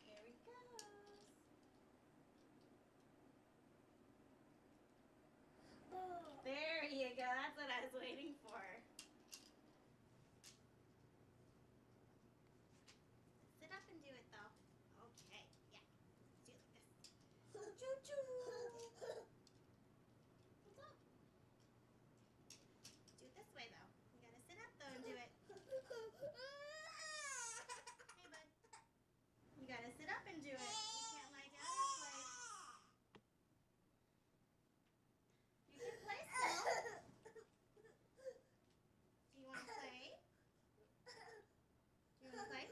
Here he goes. There you go. That's what I was waiting for. Sit up and do it though. Okay. Yeah. Do it like this. Choo-choo. What's up? Do it this way though. You gotta sit up though and do it. Hey bud. You gotta sit up and do it. You can't lie down or play. You can play still. Do you wanna play? Do you wanna play?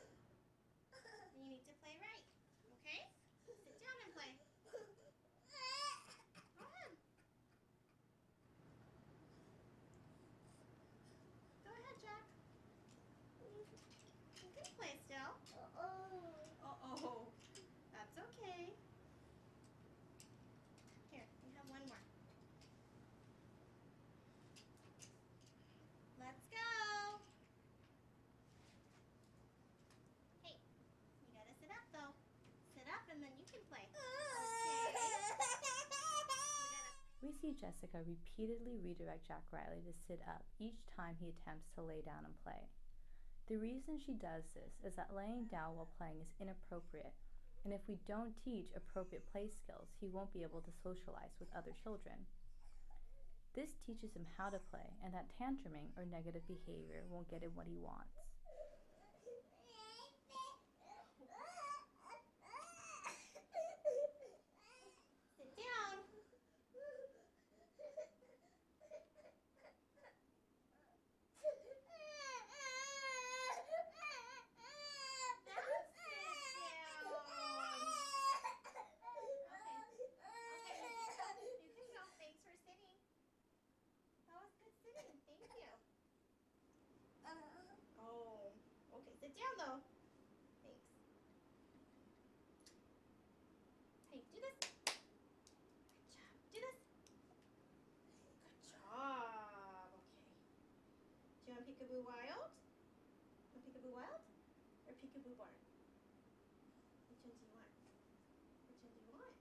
Then you need to play right. Okay? Sit down and play. Go ahead. Go ahead, Jack. You can play still. Uh-oh. That's okay. Here, you have one more. Let's go. Hey, you gotta sit up though. Sit up and then you can play. We see Jessica repeatedly redirect Jack Riley to sit up each time he attempts to lay down and play. The reason she does this is that laying down while playing is inappropriate, and if we don't teach appropriate play skills, he won't be able to socialize with other children. This teaches him how to play, and that tantruming or negative behavior won't get him what he wants. Sit down. Peekaboo Wild? Want Peekaboo Wild? Or Peekaboo Barn? Which one do you want? Which one do you want?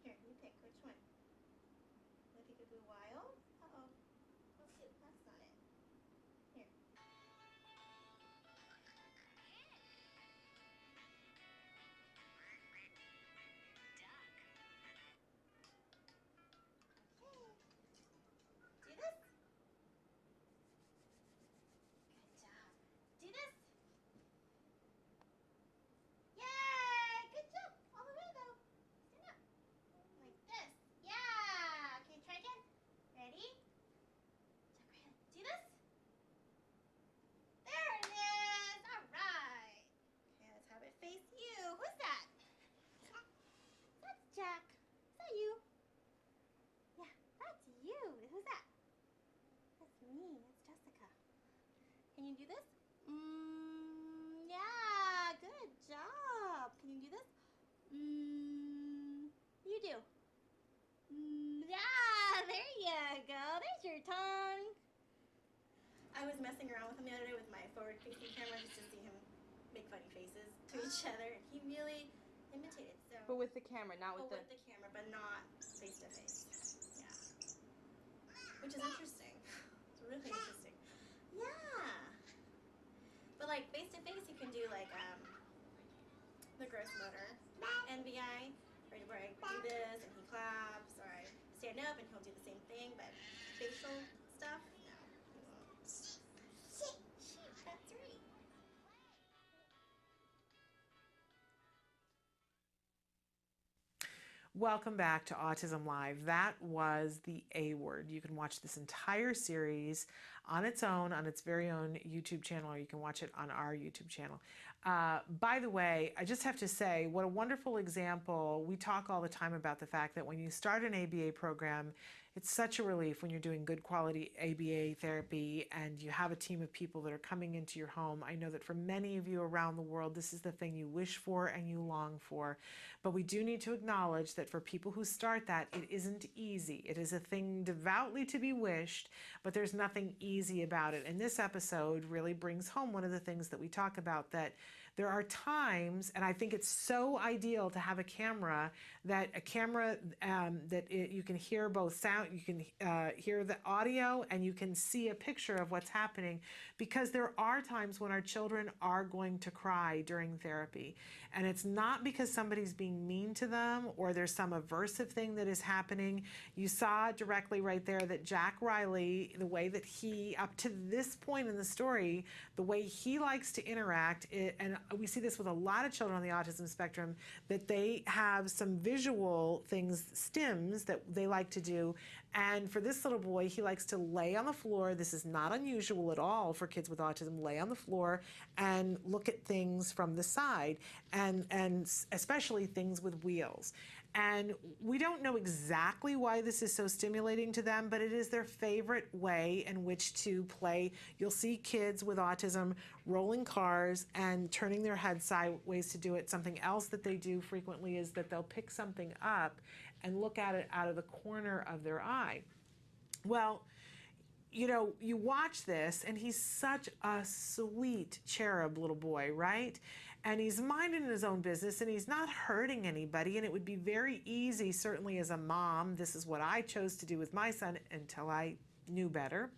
Here, you pick. Which one? Want Peekaboo Wild? Uh-oh. Oh, shoot. That's not it. Here. Do this. Good job. Do this. Yay! Good job. All the way though. Stand up. Like this. Yeah. Okay, try again. Ready? Check your head. Do this. There it is. All right. Okay, let's have it face you. Who's that? That's Jack. Is that you? Yeah, that's you. Who's that? That's me. That's Jessica. Can you do this? Yeah, good job. Can you do this? You do. Yeah, there you go. There's your tongue. I was messing around with him the other day with my forward-facing camera just to see him make funny faces to each other, and he really imitated. So. But with the camera, not with with the camera, but not face to face. Yeah. Which is interesting. It's really interesting. Yeah. But like face to face, you can do like the gross motor NBI, where I do this and he claps, or I stand up and he'll do the same thing, but facial stuff, no, he won't. Shoot, that's right. Welcome back to Autism Live. That was the A Word. You can watch this entire series on its own, on its very own YouTube channel, or you can watch it on our YouTube channel. By the way, I just have to say, what a wonderful example. We talk all the time about the fact that when you start an ABA program, it's such a relief when you're doing good quality ABA therapy and you have a team of people that are coming into your home. I know that for many of you around the world, this is the thing you wish for and you long for. But we do need to acknowledge that for people who start that, it isn't easy. It is a thing devoutly to be wished, but there's nothing easy about it. And this episode really brings home one of the things that we talk about, that there are times, and I think it's so ideal to have a camera that you can hear both sound, you can hear the audio, and you can see a picture of what's happening, because there are times when our children are going to cry during therapy. And it's not because somebody's being mean to them or there's some aversive thing that is happening. You saw directly right there that Jack Riley, the way that he, up to this point in the story, the way he likes to interact, and we see this with a lot of children on the autism spectrum, that they have some visual things, stims, that they like to do. And for this little boy, he likes to lay on the floor. This is not unusual at all for kids with autism. Lay on the floor and look at things from the side, and especially things with wheels. And we don't know exactly why this is so stimulating to them, but it is their favorite way in which to play. You'll see kids with autism rolling cars and turning their head sideways to do it. Something else that they do frequently is that they'll pick something up and look at it out of the corner of their eye. Well, you know, you watch this, and he's such a sweet cherub little boy, right? And he's minding his own business, and he's not hurting anybody. And it would be very easy, certainly as a mom, this is what I chose to do with my son until I knew better.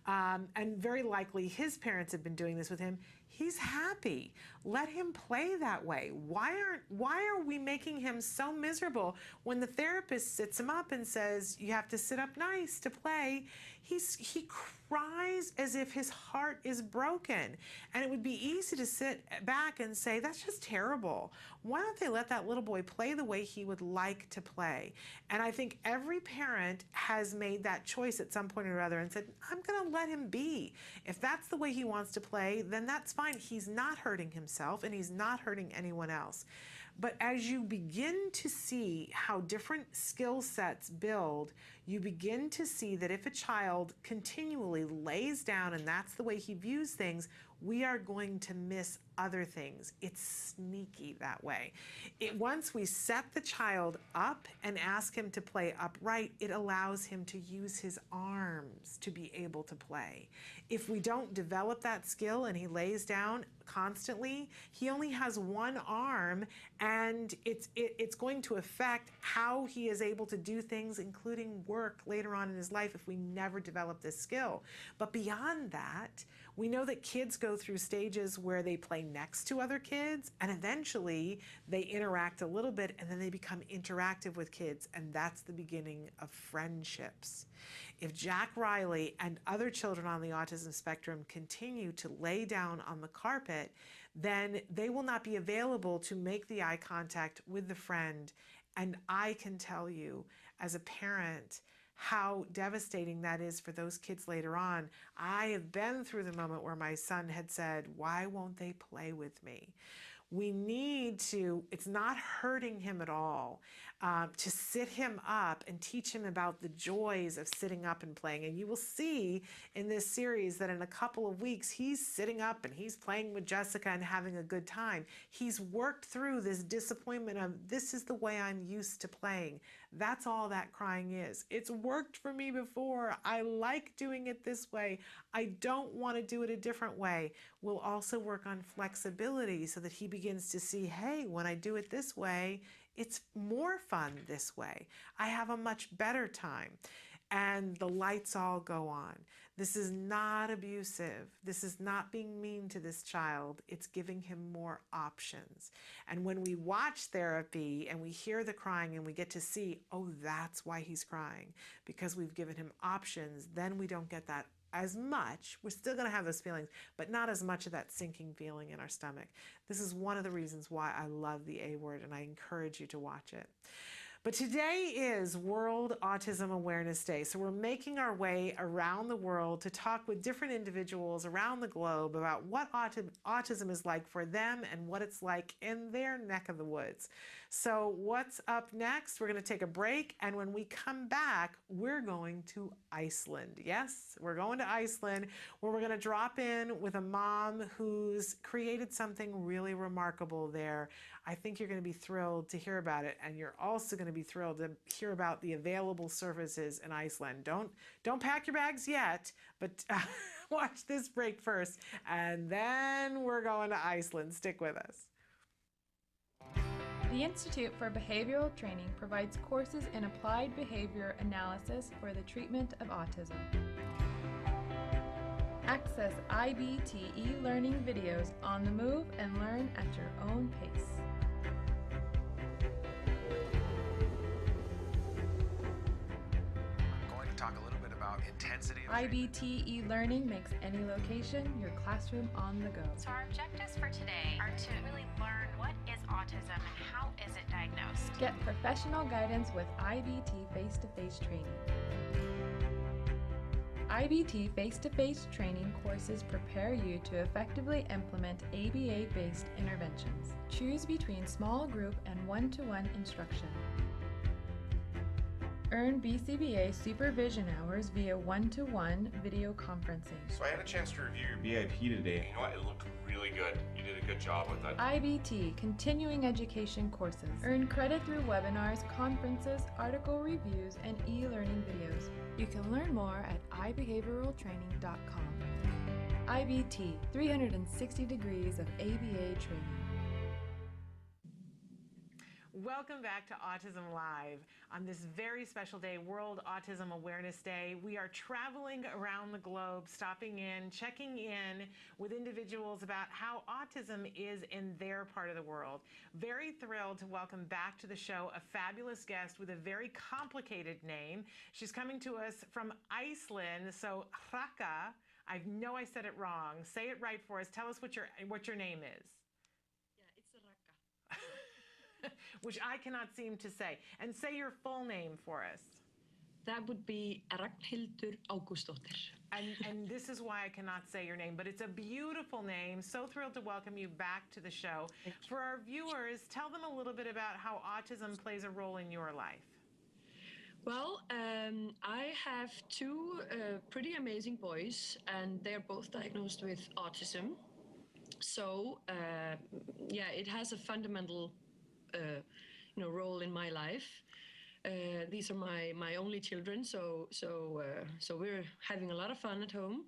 And very likely his parents have been doing this with him. He's happy. Let him play that way. Why are we making him so miserable when the therapist sits him up and says, you have to sit up nice to play? He cries as if his heart is broken. And it would be easy to sit back and say, that's just terrible. Why don't they let that little boy play the way he would like to play? And I think every parent has made that choice at some point or other and said, I'm going to let him be. If that's the way he wants to play, then that's fine. He's not hurting himself, and he's not hurting anyone else. But as you begin to see how different skill sets build, you begin to see that if a child continually lays down and that's the way he views things, we are going to miss other things. It's sneaky that way. Once we set the child up and ask him to play upright, it allows him to use his arms to be able to play. If we don't develop that skill and he lays down constantly, he only has one arm, and it's going to affect how he is able to do things, including work later on in his life, if we never develop this skill. But beyond that, we know that kids go through stages where they play next to other kids, and eventually they interact a little bit, and then they become interactive with kids, and that's the beginning of friendships. If Jack Riley and other children on the autism spectrum continue to lay down on the carpet, then they will not be available to make the eye contact with the friend. And I can tell you, as a parent, how devastating that is for those kids later on. I have been through the moment where my son had said, "Why won't they play with me?" We need to, it's not hurting him at all, to sit him up and teach him about the joys of sitting up and playing. And you will see in this series that in a couple of weeks, he's sitting up and he's playing with Jessica and having a good time. He's worked through this disappointment of, this is the way I'm used to playing. That's all that crying is. It's worked for me before. I like doing it this way. I don't want to do it a different way. We'll also work on flexibility so that he begins to see, hey, when I do it this way, it's more fun this way. I have a much better time. And the lights all go on. This is not abusive. This is not being mean to this child. It's giving him more options. And when we watch therapy and we hear the crying and we get to see, oh, that's why he's crying, because we've given him options, then we don't get that as much. We're still going to have those feelings, but not as much of that sinking feeling in our stomach. This is one of the reasons why I love the A Word, and I encourage you to watch it. But today is World Autism Awareness Day, so we're making our way around the world to talk with different individuals around the globe about what autism is like for them and what it's like in their neck of the woods. So what's up next? We're going to take a break, and when we come back, we're going to Iceland. Yes, we're going to Iceland, where we're going to drop in with a mom who's created something really remarkable there. I think you're going to be thrilled to hear about it, and you're also going to be thrilled to hear about the available services in Iceland. Don't pack your bags yet, but watch this break first, and then we're going to Iceland. Stick with us. The Institute for Behavioral Training provides courses in applied behavior analysis for the treatment of autism. Access IBT e-learning videos on the move and learn at your own pace. I'm going to talk a little bit about intensity. IBT e-learning makes any location your classroom on the go. So our objectives for today are to really learn what is autism and how is it diagnosed. Get professional guidance with IBT face-to-face training. IBT face-to-face training courses prepare you to effectively implement ABA-based interventions. Choose between small group and one-to-one instruction. Earn BCBA supervision hours via one-to-one video conferencing. So I had a chance to review your BIP today. You know what? It looked really good. You did a good job with that. IBT continuing education courses. Earn credit through webinars, conferences, article reviews, and e-learning videos. You can learn more at ibehavioraltraining.com. IBT, 360 degrees of ABA training. Welcome back to Autism Live. On this very special day, World Autism Awareness Day, we are traveling around the globe, stopping in, checking in with individuals about how autism is in their part of the world. Very thrilled to welcome back to the show a fabulous guest with a very complicated name. She's coming to us from Iceland, so Raka, I know I said it wrong. Say it right for us. Tell us what your name is. Which I cannot seem to say. And say your full name for us. That would be Ragnhildur Agustsdottir. And this is why I cannot say your name, but it's a beautiful name. So thrilled to welcome you back to the show. For our viewers, tell them a little bit about how autism plays a role in your life. Well, I have two pretty amazing boys, and they're both diagnosed with autism. So yeah, it has a fundamental role in my life. These are my only children, so we're having a lot of fun at home.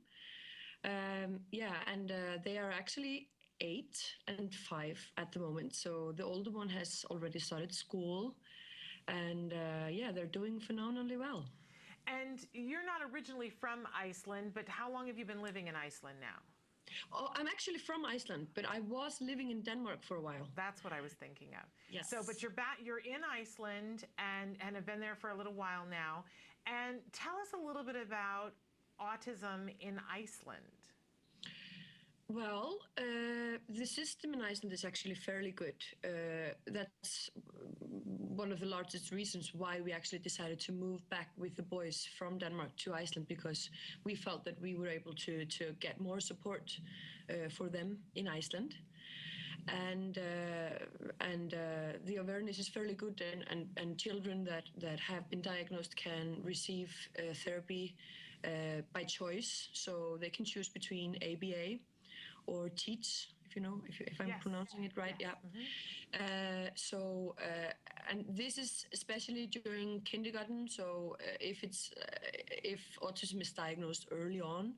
Yeah, and they are actually 8 and 5 at the moment. So the older one has already started school, and yeah, they're doing phenomenally well. And you're not originally from Iceland, but how long have you been living in Iceland now? Oh, I'm actually from Iceland, but I was living in Denmark for a while. That's what I was thinking of. Yes. So, but you're in Iceland and have been there for a little while now. And tell us a little bit about autism in Iceland. Well, the system in Iceland is actually fairly good. That's one of the largest reasons why we actually decided to move back with the boys from Denmark to Iceland, because we felt that we were able to get more support for them in Iceland. And the awareness is fairly good, and children that have been diagnosed can receive therapy by choice. So they can choose between ABA or teach, if I'm pronouncing it right. Yes. Yeah. So and this is especially during kindergarten. So if autism is diagnosed early on,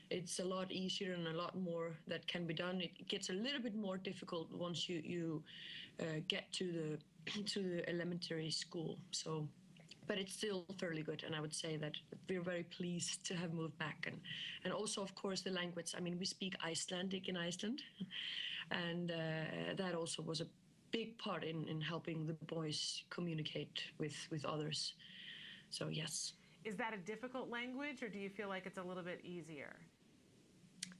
it's a lot easier and a lot more that can be done. It gets a little bit more difficult once you get to the elementary school. So, but it's still fairly good, and I would say that we're very pleased to have moved back. And also, of course, the language. I mean, we speak Icelandic in Iceland, and that also was a big part in helping the boys communicate with others. So, yes. Is that a difficult language, or do you feel like it's a little bit easier?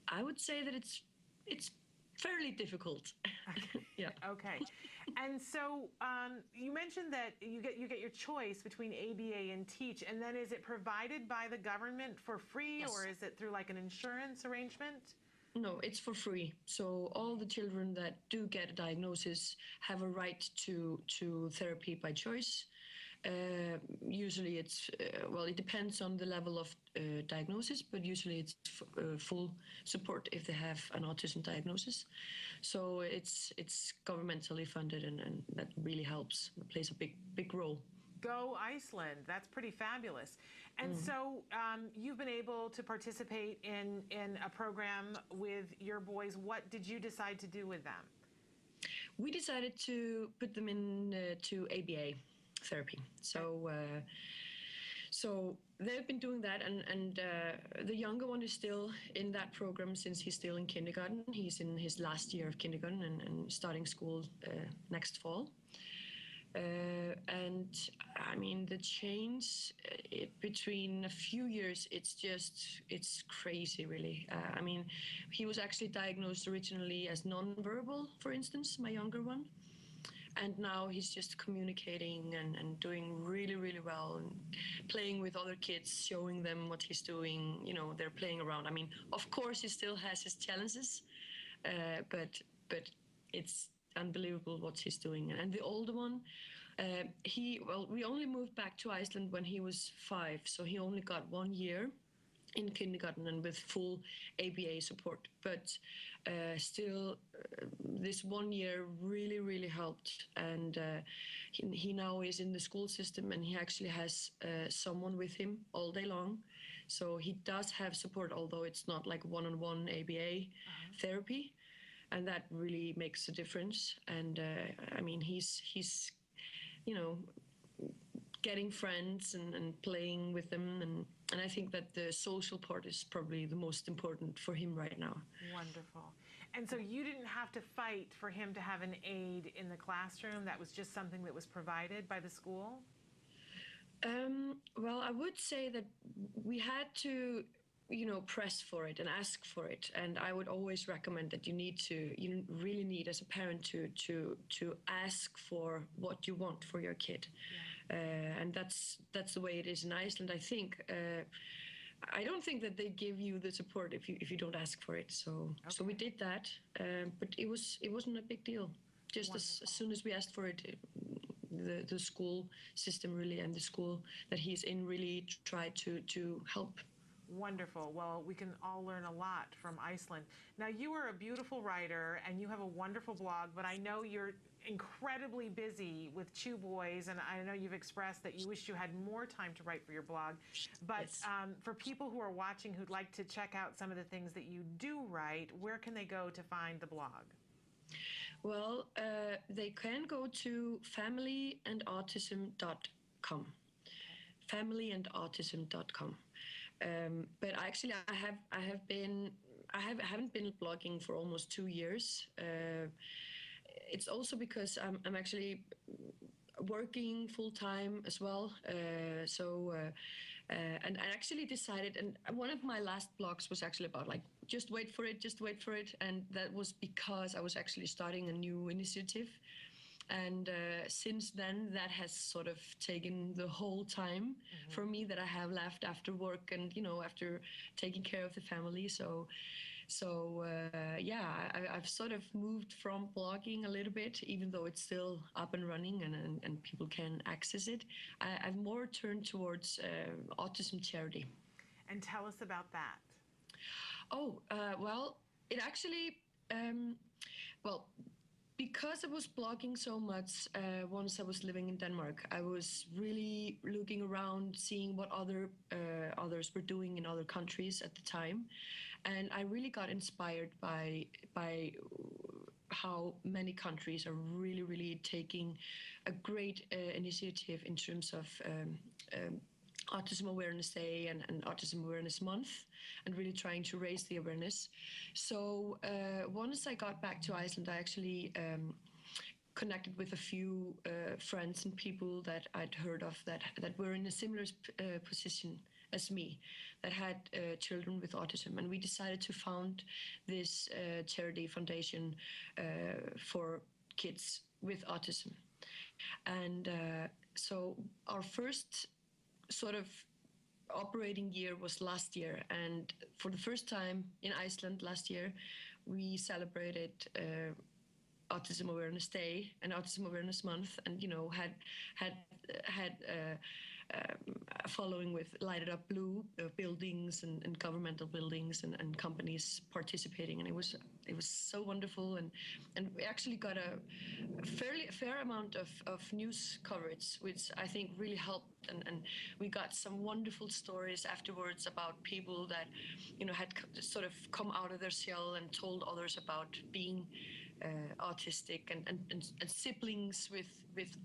I would say that it's fairly difficult. Yeah. Okay. And so you mentioned that you get your choice between ABA and Teach, and then is it provided by the government for free, Yes. or is it through like an insurance arrangement? No, it's for free. So all the children that do get a diagnosis have a right to therapy by choice. Usually it's, well, it depends on the level of diagnosis, but usually it's full support if they have an autism diagnosis. So it's governmentally funded, and that really helps. It plays a big role. Go Iceland. That's pretty fabulous. And so you've been able to participate in a program with your boys. What did you decide to do with them? We decided to put them in to ABA therapy. So so they've been doing that, and the younger one is still in that program since he's still in kindergarten. He's in his last year of kindergarten and starting school next fall. And I mean, the change between a few years, it's crazy, really. I mean, he was actually diagnosed originally as nonverbal, for instance, my younger one. And now he's just communicating and doing really, really well, and playing with other kids, showing them what he's doing. You know, they're playing around. I mean, of course, he still has his challenges, but it's unbelievable what he's doing. And the older one, we only moved back to Iceland when he was 5, so he only got 1 year in kindergarten and with full ABA support. But still, this 1 year really, really helped. And he now is in the school system, and he actually has someone with him all day long. So he does have support, although it's not like one-on-one ABA therapy. And that really makes a difference. And I mean, he's getting friends and playing with them. And I think that the social part is probably the most important for him right now. Wonderful. And so you didn't have to fight for him to have an aide in the classroom. That was just something that was provided by the school? Well, I would say that we had to, press for it and ask for it. And I would always recommend that you really need as a parent to ask for what you want for your kid. Yeah. And that's the way it is in Iceland, I think. I don't think that they give you the support if you don't ask for it. So we did that, but it wasn't a big deal. Just as soon as we asked for it, the school system really, and the school that he's in really tried to help Wonderful. Well, we can all learn a lot from Iceland. Now, you are a beautiful writer and you have a wonderful blog, but I know you're incredibly busy with 2 boys, and I know you've expressed that you wish you had more time to write for your blog. But for people who are watching who'd like to check out some of the things that you do write, where can they go to find the blog? Well, they can go to familyandautism.com. Familyandautism.com. But actually, I haven't been blogging for almost 2 years. It's also because I'm actually working full time as well. And I actually decided, and one of my last blogs was actually about like, just wait for it. And that was because I was actually starting a new initiative. And since then, that has sort of taken the whole time for me that I have left after work and, after taking care of the family. I've sort of moved from blogging a little bit, even though it's still up and running and people can access it. I've more turned towards autism charity. And tell us about that. It actually, because I was blogging so much, once I was living in Denmark, I was really looking around, seeing what others were doing in other countries at the time. And I really got inspired by how many countries are really, really taking a great initiative in terms of Autism Awareness Day and Autism Awareness Month, and really trying to raise the awareness. So once I got back to Iceland, I actually connected with a few friends and people that I'd heard of that were in a similar position as me, that had children with autism. And we decided to found this charity foundation for kids with autism. And so our first sort of operating year was last year, and for the first time in Iceland last year, we celebrated Autism Awareness Day and Autism Awareness Month, and had following with lighted up blue buildings and governmental buildings and companies participating, and it was so wonderful, and we actually got a fair amount of news coverage, which I think really helped, and we got some wonderful stories afterwards about people that had sort of come out of their shell and told others about being autistic, and siblings with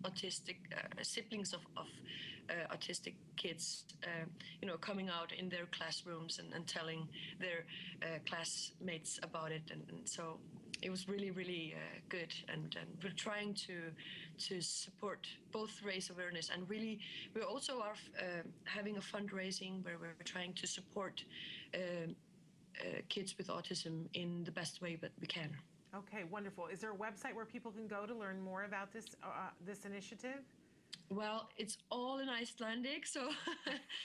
autistic siblings of autistic kids, coming out in their classrooms and telling their classmates about it, and so it was really, really good, and we're trying to support both raise awareness, and really we also are having a fundraising where we're trying to support kids with autism in the best way that we can. Okay, wonderful. Is there a website where people can go to learn more about this initiative? Well, it's all in Icelandic, so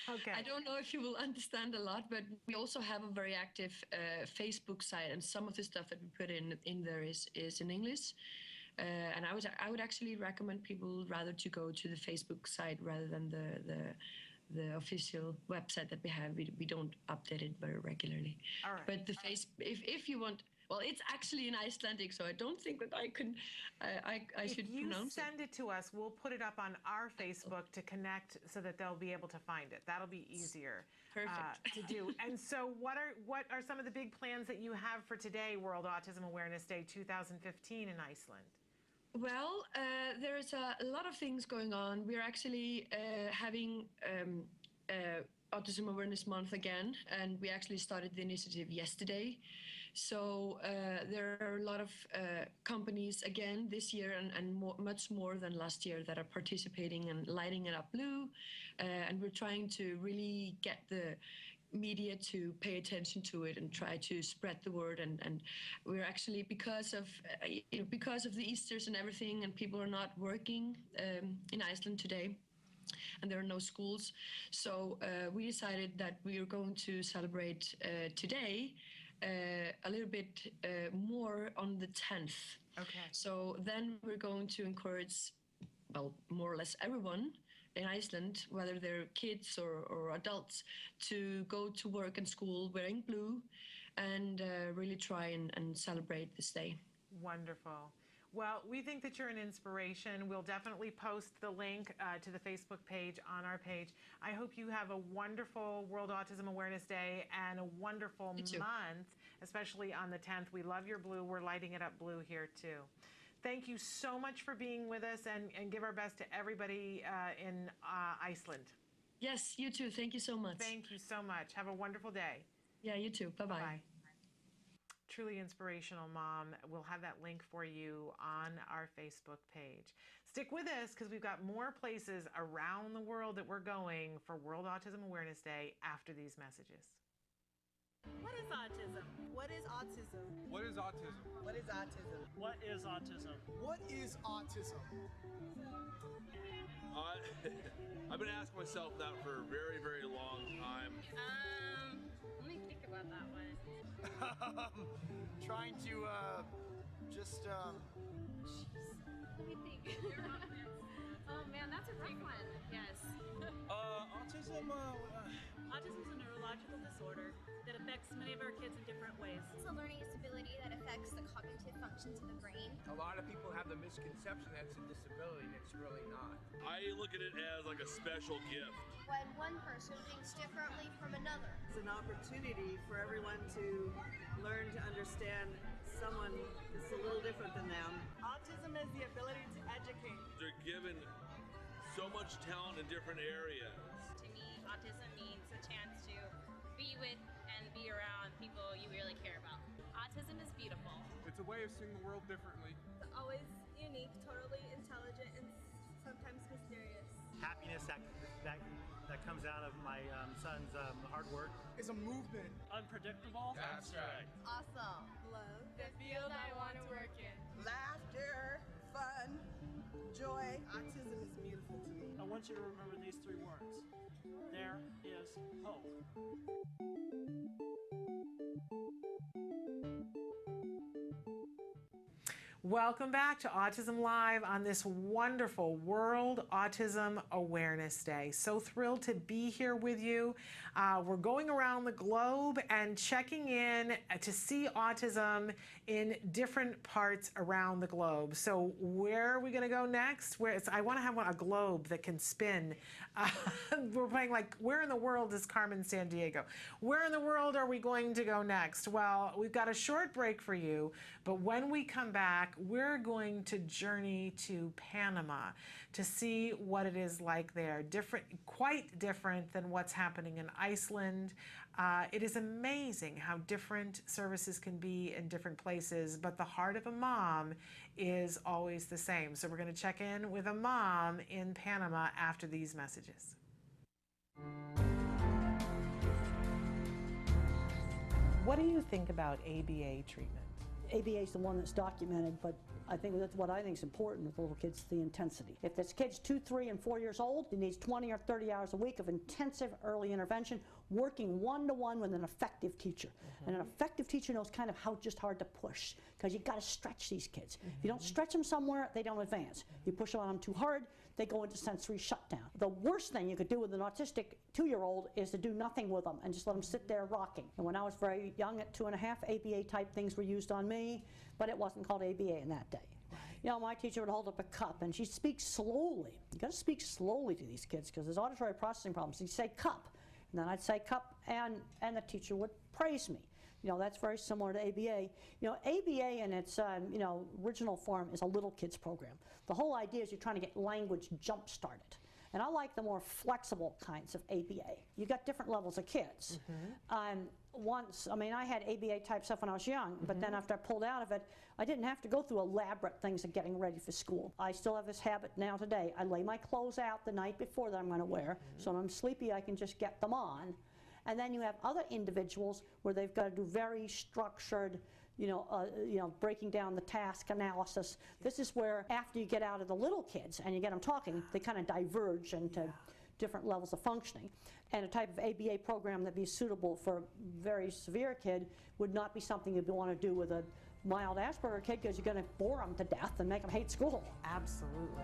okay. I don't know if you will understand a lot, but we also have a very active Facebook site, and some of the stuff that we put in there is in English. And I would actually recommend people rather to go to the Facebook site rather than the official website that we have. We don't update it very regularly. All right. But if you want. Well, it's actually in Icelandic, so I don't think that I can. I should pronounce it. If you send it to us, we'll put it up on our Facebook to connect, so that they'll be able to find it. That'll be easier to do. And so, what are some of the big plans that you have for today, World Autism Awareness Day 2015 in Iceland? Well, there's a lot of things going on. We're actually having Autism Awareness Month again, and we actually started the initiative yesterday. So there are a lot of companies again this year, and much more than last year, that are participating and lighting it up blue. And we're trying to really get the media to pay attention to it and try to spread the word. And we're actually, because of the Easters and everything, and people are not working in Iceland today, and there are no schools. So we decided that we are going to celebrate today a little bit more on the 10th. Okay. So then we're going to encourage, well, more or less everyone in Iceland, whether they're kids or adults, to go to work and school wearing blue and really try and celebrate this day. Wonderful. Well, we think that you're an inspiration. We'll definitely post the link to the Facebook page on our page. I hope you have a wonderful World Autism Awareness Day and a wonderful month, especially on the 10th. We love your blue. We're lighting it up blue here too. Thank you so much for being with us, and give our best to everybody in Iceland. Yes, you too. Thank you so much. Thank you so much. Have a wonderful day. Yeah, you too. Bye-bye. Bye. Truly inspirational mom. We'll have that link for you on our Facebook page. Stick with us because we've got more places around the world that we're going for World Autism Awareness Day after these messages. What is autism? What is autism? What is autism? What is autism? What is autism? What is autism? I've been asking myself that for a very, very long time. Let me think about that one. Trying to just Jeez. Let me think. Oh man, that's a big one. Yes. Autism. Autism is a neurological disorder that affects many of our kids in different ways. It's a learning disability that affects the cognitive functions of the brain. A lot of people have the misconception that it's a disability, and it's really not. I look at it as like a special gift. When one person thinks differently from another. It's an opportunity for everyone to learn to understand someone that's a little different than them. Autism is the ability to educate. They're given so much talent in different areas. To me, autism means a chance to be with and be around people you really care about. Autism is beautiful. It's a way of seeing the world differently. It's always unique, totally intelligent, and sometimes mysterious. Happiness that comes out of my son's hard work. It's a movement. Unpredictable. That's right. Awesome. Love. The field I want to work in. Laughter, fun, joy. Autism is beautiful to me. I want you to remember these 3 words. There is hope. Welcome back to Autism Live on this wonderful World Autism Awareness Day. So thrilled to be here with you. We're going around the globe and checking in to see autism in different parts around the globe. So where are we going to go next? I want to have a globe that can spin. We're playing like, where in the world is Carmen Sandiego? Where in the world are we going to go next? Well, we've got a short break for you, but when we come back, we're going to journey to Panama to see what it is like there. Quite different than what's happening in Iceland. It is amazing how different services can be in different places, but the heart of a mom is always the same. So we're going to check in with a mom in Panama after these messages. What do you think about ABA treatment? ABA is the one that's documented, but I think that's what I think is important with little kids, the intensity. If this kid's 2, 3, and 4 years old, he needs 20 or 30 hours a week of intensive early intervention, working one-to-one with an effective teacher. And an effective teacher knows kind of how just hard to push, because you got to stretch these kids. If you don't stretch them somewhere, they don't advance. You push on them too hard, they go into sensory shutdown. The worst thing you could do with an autistic 2-year-old is to do nothing with them and just let them sit there rocking. And when I was very young at 2 and a half, ABA type things were used on me, but it wasn't called ABA in that day. You know, my teacher would hold up a cup and she'd speak slowly. You gotta speak slowly to these kids because there's auditory processing problems. She'd say cup, and then I'd say cup, and the teacher would praise me. You know, that's very similar to ABA. You know, ABA in its original form is a little kids program. The whole idea is you're trying to get language jump-started. And I like the more flexible kinds of ABA. You got different levels of kids. I had ABA type stuff when I was young, but then after I pulled out of it, I didn't have to go through elaborate things of getting ready for school. I still have this habit now today. I lay my clothes out the night before that I'm going to wear, so when I'm sleepy I can just get them on. And then you have other individuals where they've got to do very structured, breaking down the task analysis. This is where after you get out of the little kids and you get them talking, they kind of diverge into different levels of functioning. And a type of ABA program that'd be suitable for a very severe kid would not be something you'd want to do with a mild Asperger kid, because you're going to bore them to death and make them hate school. Absolutely.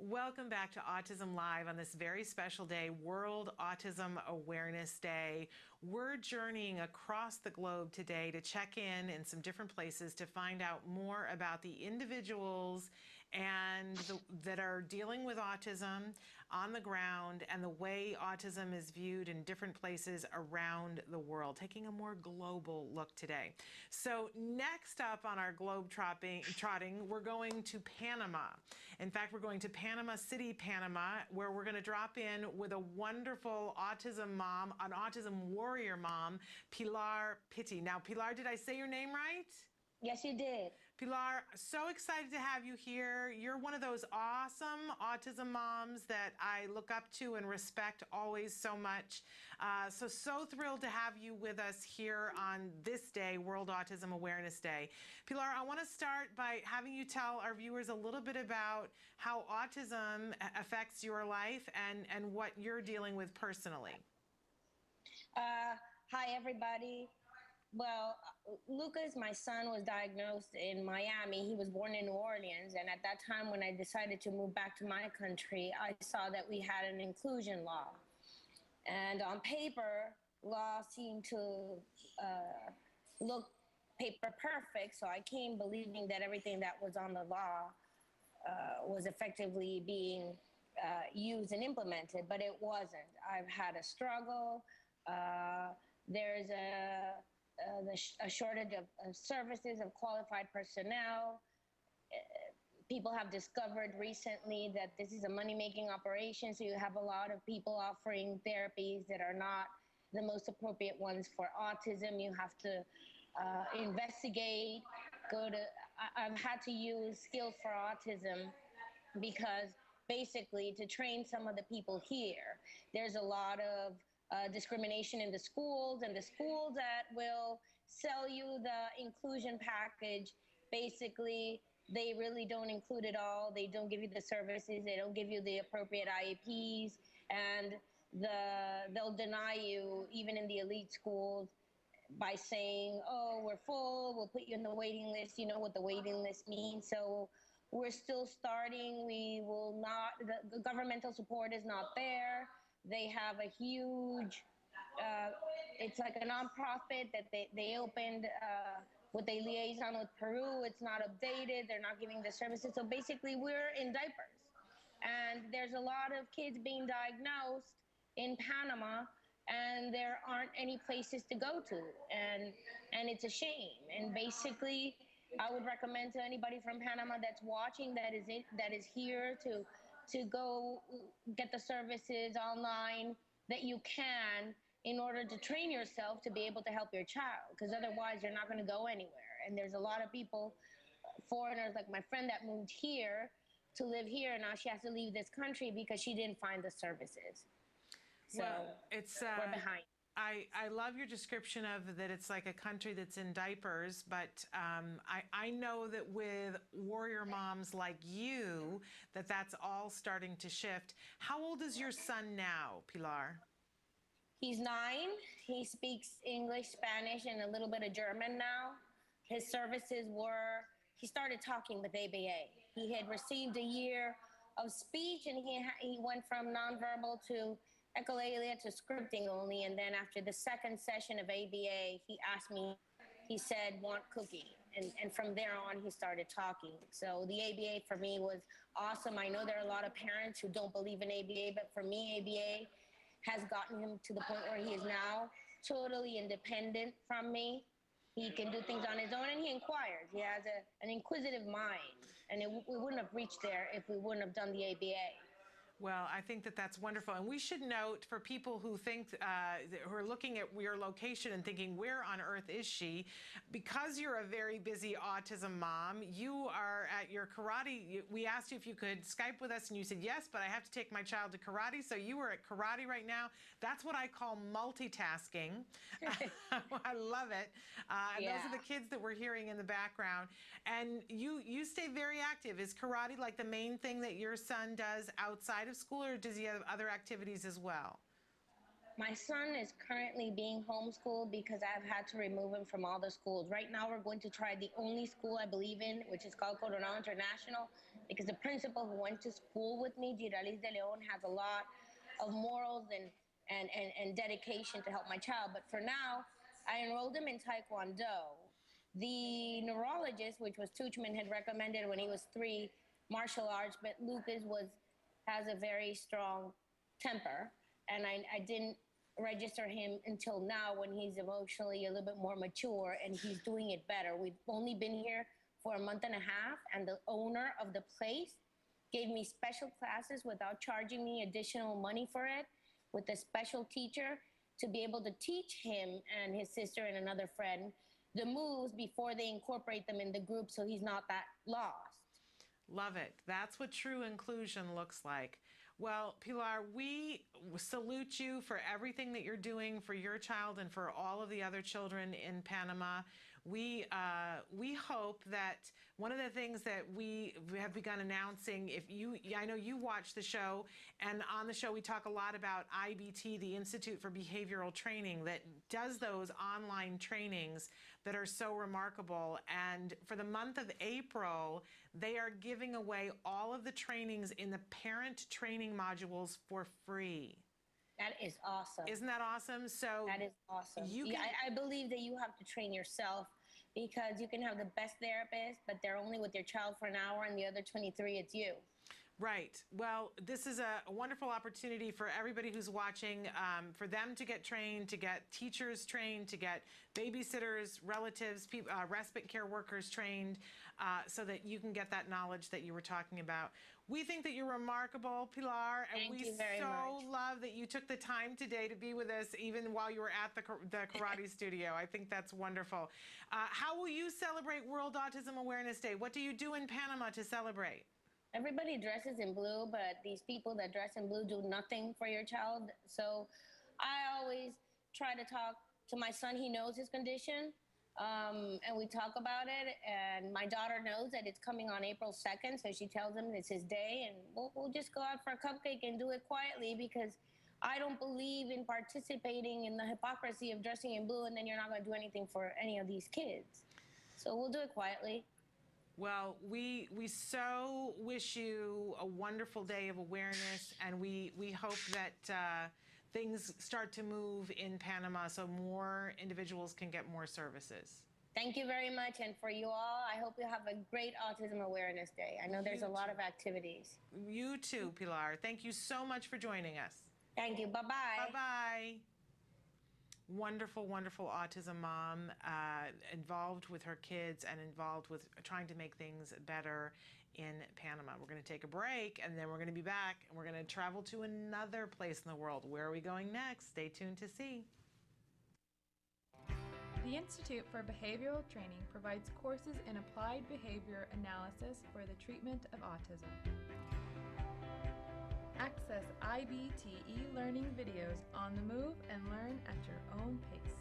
Welcome back to Autism Live on this very special day, World Autism Awareness Day. We're journeying across the globe today to check in some different places to find out more about the individuals and that are dealing with autism on the ground and the way autism is viewed in different places around the world, taking a more global look today. So next up on our globe trotting, we're going to Panama. In fact, we're going to Panama City, Panama, where we're going to drop in with a wonderful autism mom, an autism warrior mom, Pilar Pitty. Now, Pilar, did I say your name right? Yes, you did. Pilar, so excited to have you here. You're one of those awesome autism moms that I look up to and respect always so much. So thrilled to have you with us here on this day, World Autism Awareness Day. Pilar, I want to start by having you tell our viewers a little bit about how autism affects your life and what you're dealing with personally. Hi, everybody. Well, Lucas, my son, was diagnosed in Miami. He was born in New Orleans. And at that time, when I decided to move back to my country, I saw that we had an inclusion law. And on paper, law seemed to look paper perfect. So I came believing that everything that was on the law was effectively being used and implemented, but it wasn't. I've had a struggle. There's a shortage of services, of qualified personnel. People have discovered recently that this is a money-making operation, so you have a lot of people offering therapies that are not the most appropriate ones for autism. You have to investigate, I've had to use Skills for Autism because basically to train some of the people here, there's a lot of discrimination in the schools, and the schools that will sell you the inclusion package, basically, they really don't include it all. They don't give you the services. They don't give you the appropriate IEPs, and they'll deny you, even in the elite schools, by saying, oh, we're full, we'll put you in the waiting list. You know what the waiting list means. So we're still starting. We will not, the governmental support is not there. They have a huge, it's like a nonprofit that they opened with a liaison with Peru. It's not updated. They're not giving the services. So basically, we're in diapers. And there's a lot of kids being diagnosed in Panama, and there aren't any places to go to. And it's a shame. And basically, I would recommend to anybody from Panama that's watching, that is here to go get the services online that you can in order to train yourself to be able to help your child, because otherwise you're not going to go anywhere. And there's a lot of people, foreigners like my friend that moved here to live here, and now she has to leave this country because she didn't find the services. So well, it's we're behind. I love your description of that it's like a country that's in diapers, but I know that with warrior moms like you, that's all starting to shift. How old is your son now, Pilar? He's 9. He speaks English, Spanish, and a little bit of German now. His services were, he started talking with ABA. He had received a year of speech, and he went from nonverbal to echolalia to scripting only. And then after the second session of ABA, he asked me, he said, want cookie. And from there on, he started talking. So the ABA for me was awesome. I know there are a lot of parents who don't believe in ABA, but for me, ABA has gotten him to the point where he is now totally independent from me. He can do things on his own, and he inquires. He has an inquisitive mind, and we wouldn't have reached there if we wouldn't have done the ABA. Well, I think that's wonderful. And we should note for people who think, who are looking at your location and thinking, where on earth is she? Because you're a very busy autism mom, you are at your karate. We asked you if you could Skype with us, and you said yes, but I have to take my child to karate. So you are at karate right now. That's what I call multitasking. I love it. And those are the kids that we're hearing in the background. And you stay very active. Is karate like the main thing that your son does outside of school, or does he have other activities as well? My son is currently being homeschooled because I've had to remove him from all the schools. Right now, we're going to try the only school I believe in, which is called Coronado International, because the principal who went to school with me, Giralis de Leon, has a lot of morals and dedication to help my child. But for now, I enrolled him in Taekwondo. The neurologist, which was Tuchman, had recommended when he was 3 martial arts, but Lucas has a very strong temper, and I didn't register him until now when he's emotionally a little bit more mature and he's doing it better. We've only been here for a month and a half, and the owner of the place gave me special classes without charging me additional money for it, with a special teacher to be able to teach him and his sister and another friend the moves before they incorporate them in the group so he's not that lost. Love it. That's what true inclusion looks like. Well, Pilar, we salute you for everything that you're doing for your child and for all of the other children in Panama. We hope that one of the things that we have begun announcing, I know you watch the show, and on the show we talk a lot about IBT, the Institute for Behavioral Training, that does those online trainings that are so remarkable. And for the month of April, they are giving away all of the trainings in the parent training modules for free. That is awesome. Isn't that awesome? So that is awesome. I believe that you have to train yourself, because you can have the best therapist, but they're only with your child for an hour, and the other 23, it's you. Right. Well, this is a wonderful opportunity for everybody who's watching, for them to get trained, to get teachers trained, to get babysitters, relatives, respite care workers trained, so that you can get that knowledge that you were talking about. We think that you're remarkable, Pilar, and we so love that you took the time today to be with us, even while you were at the karate studio. I think that's wonderful. How will you celebrate World Autism Awareness Day? What do you do in Panama to celebrate? Everybody dresses in blue, but these people that dress in blue do nothing for your child. So I always try to talk to my son. He knows his condition, and we talk about it. And my daughter knows that it's coming on April 2nd, so she tells him it's his day, and we'll just go out for a cupcake and do it quietly, because I don't believe in participating in the hypocrisy of dressing in blue and then you're not going to do anything for any of these kids. So we'll do it quietly. Well, we so wish you a wonderful day of awareness, and we hope that things start to move in Panama so more individuals can get more services. Thank you very much, and for you all, I hope you have a great Autism Awareness Day. I know there's a lot of activities. You too, Pilar. Thank you so much for joining us. Thank you. Bye-bye. Bye-bye. Wonderful, wonderful autism mom, involved with her kids and involved with trying to make things better in Panama. We're going to take a break, and then we're going to be back, and we're going to travel to another place in the world. Where are we going next? Stay tuned to see. The Institute for Behavioral Training provides courses in applied behavior analysis for the treatment of autism. Access IBT e-learning videos on the move and learn at your own pace.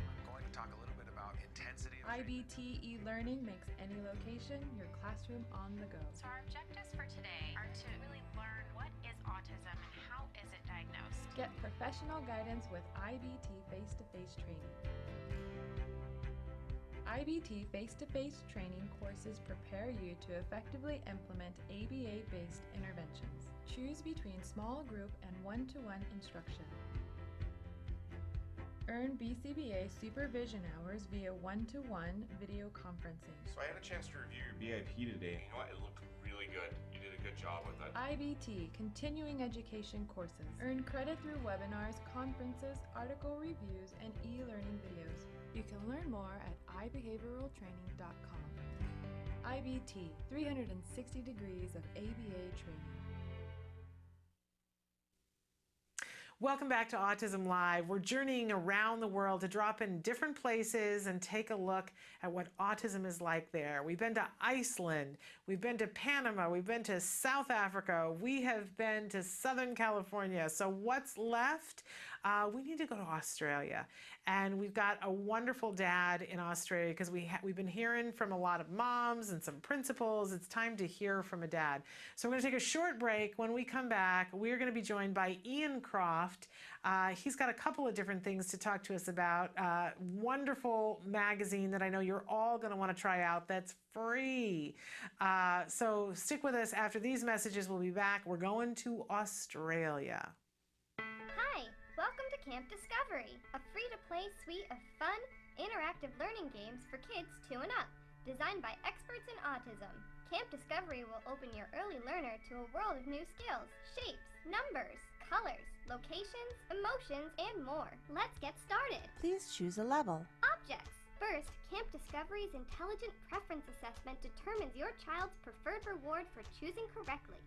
I'm going to talk a little bit about intensity. IBT e-learning makes any location your classroom on the go. So our objectives for today are to really learn what is autism and how is it diagnosed. Get professional guidance with IBT face-to-face training. IBT face-to-face training courses prepare you to effectively implement ABA-based interventions. Choose between small group and one-to-one instruction. Earn BCBA supervision hours via one-to-one video conferencing. So I had a chance to review your BIP today. You know what? It looked really good. You did a good job with it. IBT, continuing education courses. Earn credit through webinars, conferences, article reviews, and e-learning videos. You can learn more at ibehavioraltraining.com. IBT, 360 degrees of ABA training. Welcome back to Autism Live. We're journeying around the world to drop in different places and take a look at what autism is like there. We've been to Iceland, we've been to Panama, we've been to South Africa, we have been to Southern California. So what's left? We need to go to Australia. And we've got a wonderful dad in Australia because we've been hearing from a lot of moms and some principals. It's time to hear from a dad. So we're going to take a short break. When we come back, we're going to be joined by Iain Croft. He's got a couple of different things to talk to us about. Wonderful magazine that I know you're all going to want to try out that's free. So stick with us. After these messages, we'll be back. We're going to Australia. Hi, welcome to Camp Discovery, a free-to-play suite of fun, interactive learning games for kids 2 and up, designed by experts in autism. Camp Discovery will open your early learner to a world of new skills, shapes, numbers, colors, locations, emotions, and more. Let's get started. Please choose a level. Objects. First, Camp Discovery's Intelligent Preference Assessment determines your child's preferred reward for choosing correctly.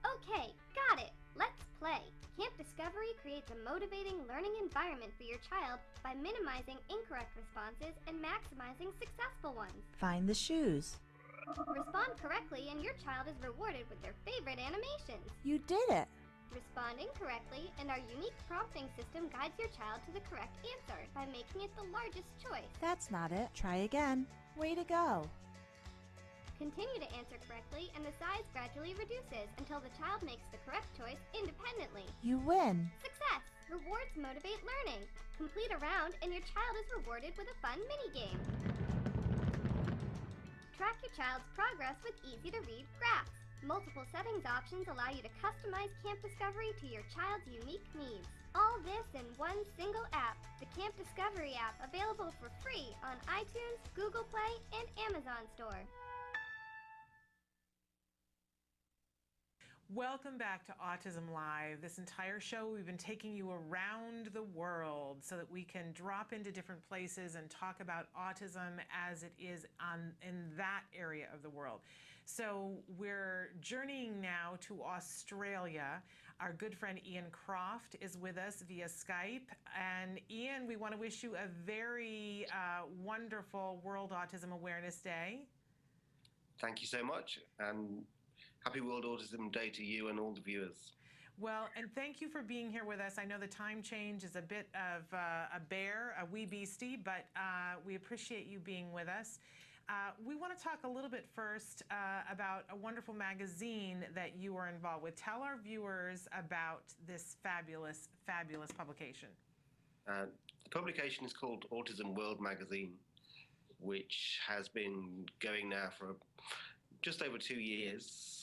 Okay, got it. Let's play. Camp Discovery creates a motivating learning environment for your child by minimizing incorrect responses and maximizing successful ones. Find the shoes. Respond correctly and your child is rewarded with their favorite animations. You did it. Respond incorrectly and our unique prompting system guides your child to the correct answer by making it the largest choice. That's not it. Try again. Way to go. Continue to answer correctly and the size gradually reduces until the child makes the correct choice independently. You win. Success! Rewards motivate learning. Complete a round and your child is rewarded with a fun mini-game. Track your child's progress with easy-to-read graphs. Multiple settings options allow you to customize Camp Discovery to your child's unique needs. All this in one single app, the Camp Discovery app, available for free on iTunes, Google Play, and Amazon Store. Welcome back to Autism Live. This entire show, we've been taking you around the world so that we can drop into different places and talk about autism as it is in that area of the world. So we're journeying now to Australia. Our good friend Iain Croft is with us via Skype. And Iain, we want to wish you a very wonderful World Autism Awareness Day. Thank you so much. And happy World Autism Day to you and all the viewers. Well, and thank you for being here with us. I know the time change is a bit of a wee beastie, but we appreciate you being with us. We want to talk a little bit first about a wonderful magazine that you are involved with. Tell our viewers about this fabulous, fabulous publication. The publication is called Autism World Magazine, which has been going now for just over 2 years.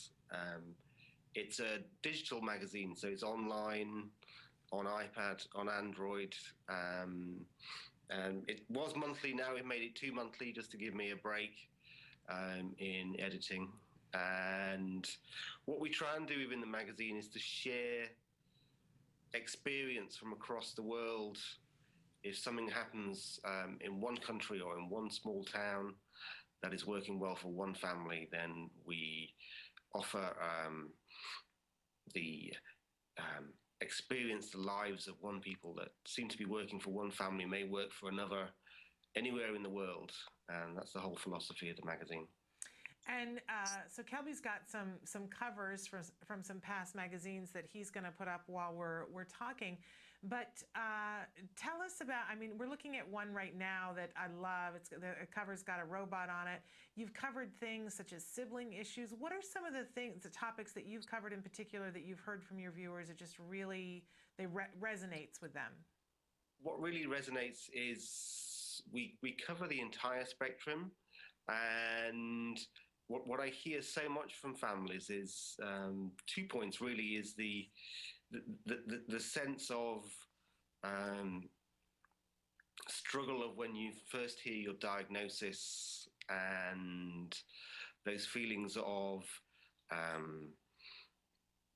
It's a digital magazine, so it's online, on iPad, on Android. It was monthly, now we've made it 2 monthly just to give me a break in editing. And what we try and do within the magazine is to share experience from across the world. If something happens in one country or in one small town that is working well for one family, then we offer the experience the lives of one people that seem to be working for one family may work for another anywhere in the world, and that's the whole philosophy of the magazine. And so Kelby's got some covers from some past magazines that he's going to put up while we're talking. But tell us about, I mean, we're looking at one right now that I love. The cover's got a robot on it. You've covered things such as sibling issues. What are some of the topics that you've covered in particular that you've heard from your viewers that just really, resonates with them? What really resonates is we cover the entire spectrum, and what I hear so much from families is 2 points really, is the sense of struggle of when you first hear your diagnosis, and those feelings of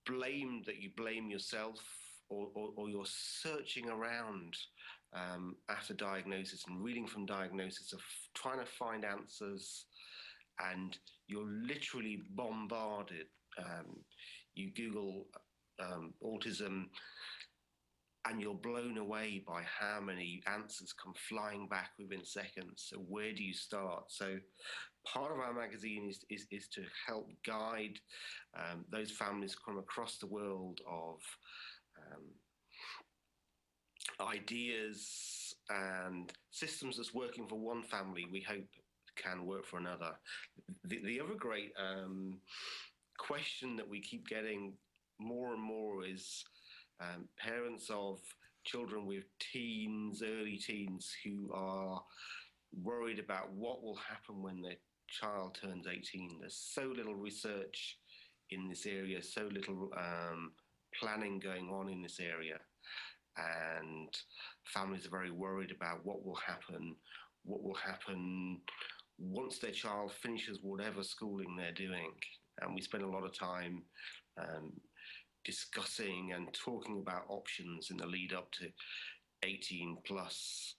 blame, that you blame yourself, or you're searching around after diagnosis and reading from diagnosis, of trying to find answers, and you're literally bombarded. You Google autism and you're blown away by how many answers come flying back within seconds. So where do you start? So part of our magazine is to help guide those families from across the world of ideas and systems that's working for one family, we hope can work for another. The other great question that we keep getting more and more is parents of children with teens, early teens, who are worried about what will happen when their child turns 18. There's so little research in this area, so little planning going on in this area, and families are very worried about what will happen once their child finishes whatever schooling they're doing. And we spend a lot of time discussing and talking about options in the lead up to 18 plus.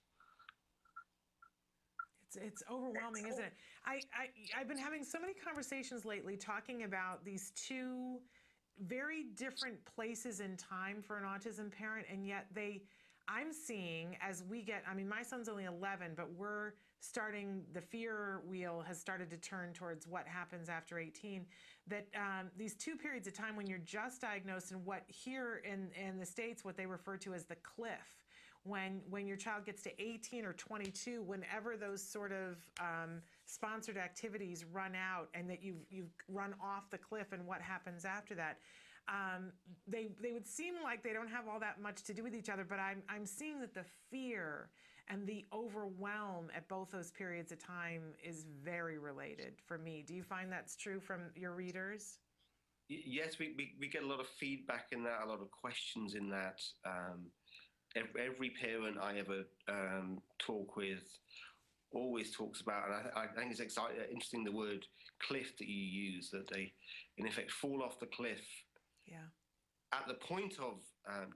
It's overwhelming, isn't it? I've been having so many conversations lately talking about these two very different places in time for an autism parent, and yet I'm seeing as we get, I mean, my son's only 11, but we're starting, the fear wheel has started to turn towards what happens after 18, that these two periods of time when you're just diagnosed, and what here in the States, what they refer to as the cliff, when your child gets to 18 or 22, whenever those sort of sponsored activities run out, and that you've run off the cliff, and what happens after that. They would seem like they don't have all that much to do with each other, but I'm seeing that the fear and the overwhelm at both those periods of time is very related for me. Do you find that's true from your readers? Yes, we get a lot of feedback in that, a lot of questions in that. Every parent I ever talk with always talks about, and I think it's interesting the word cliff that you use, that they in effect fall off the cliff at the point of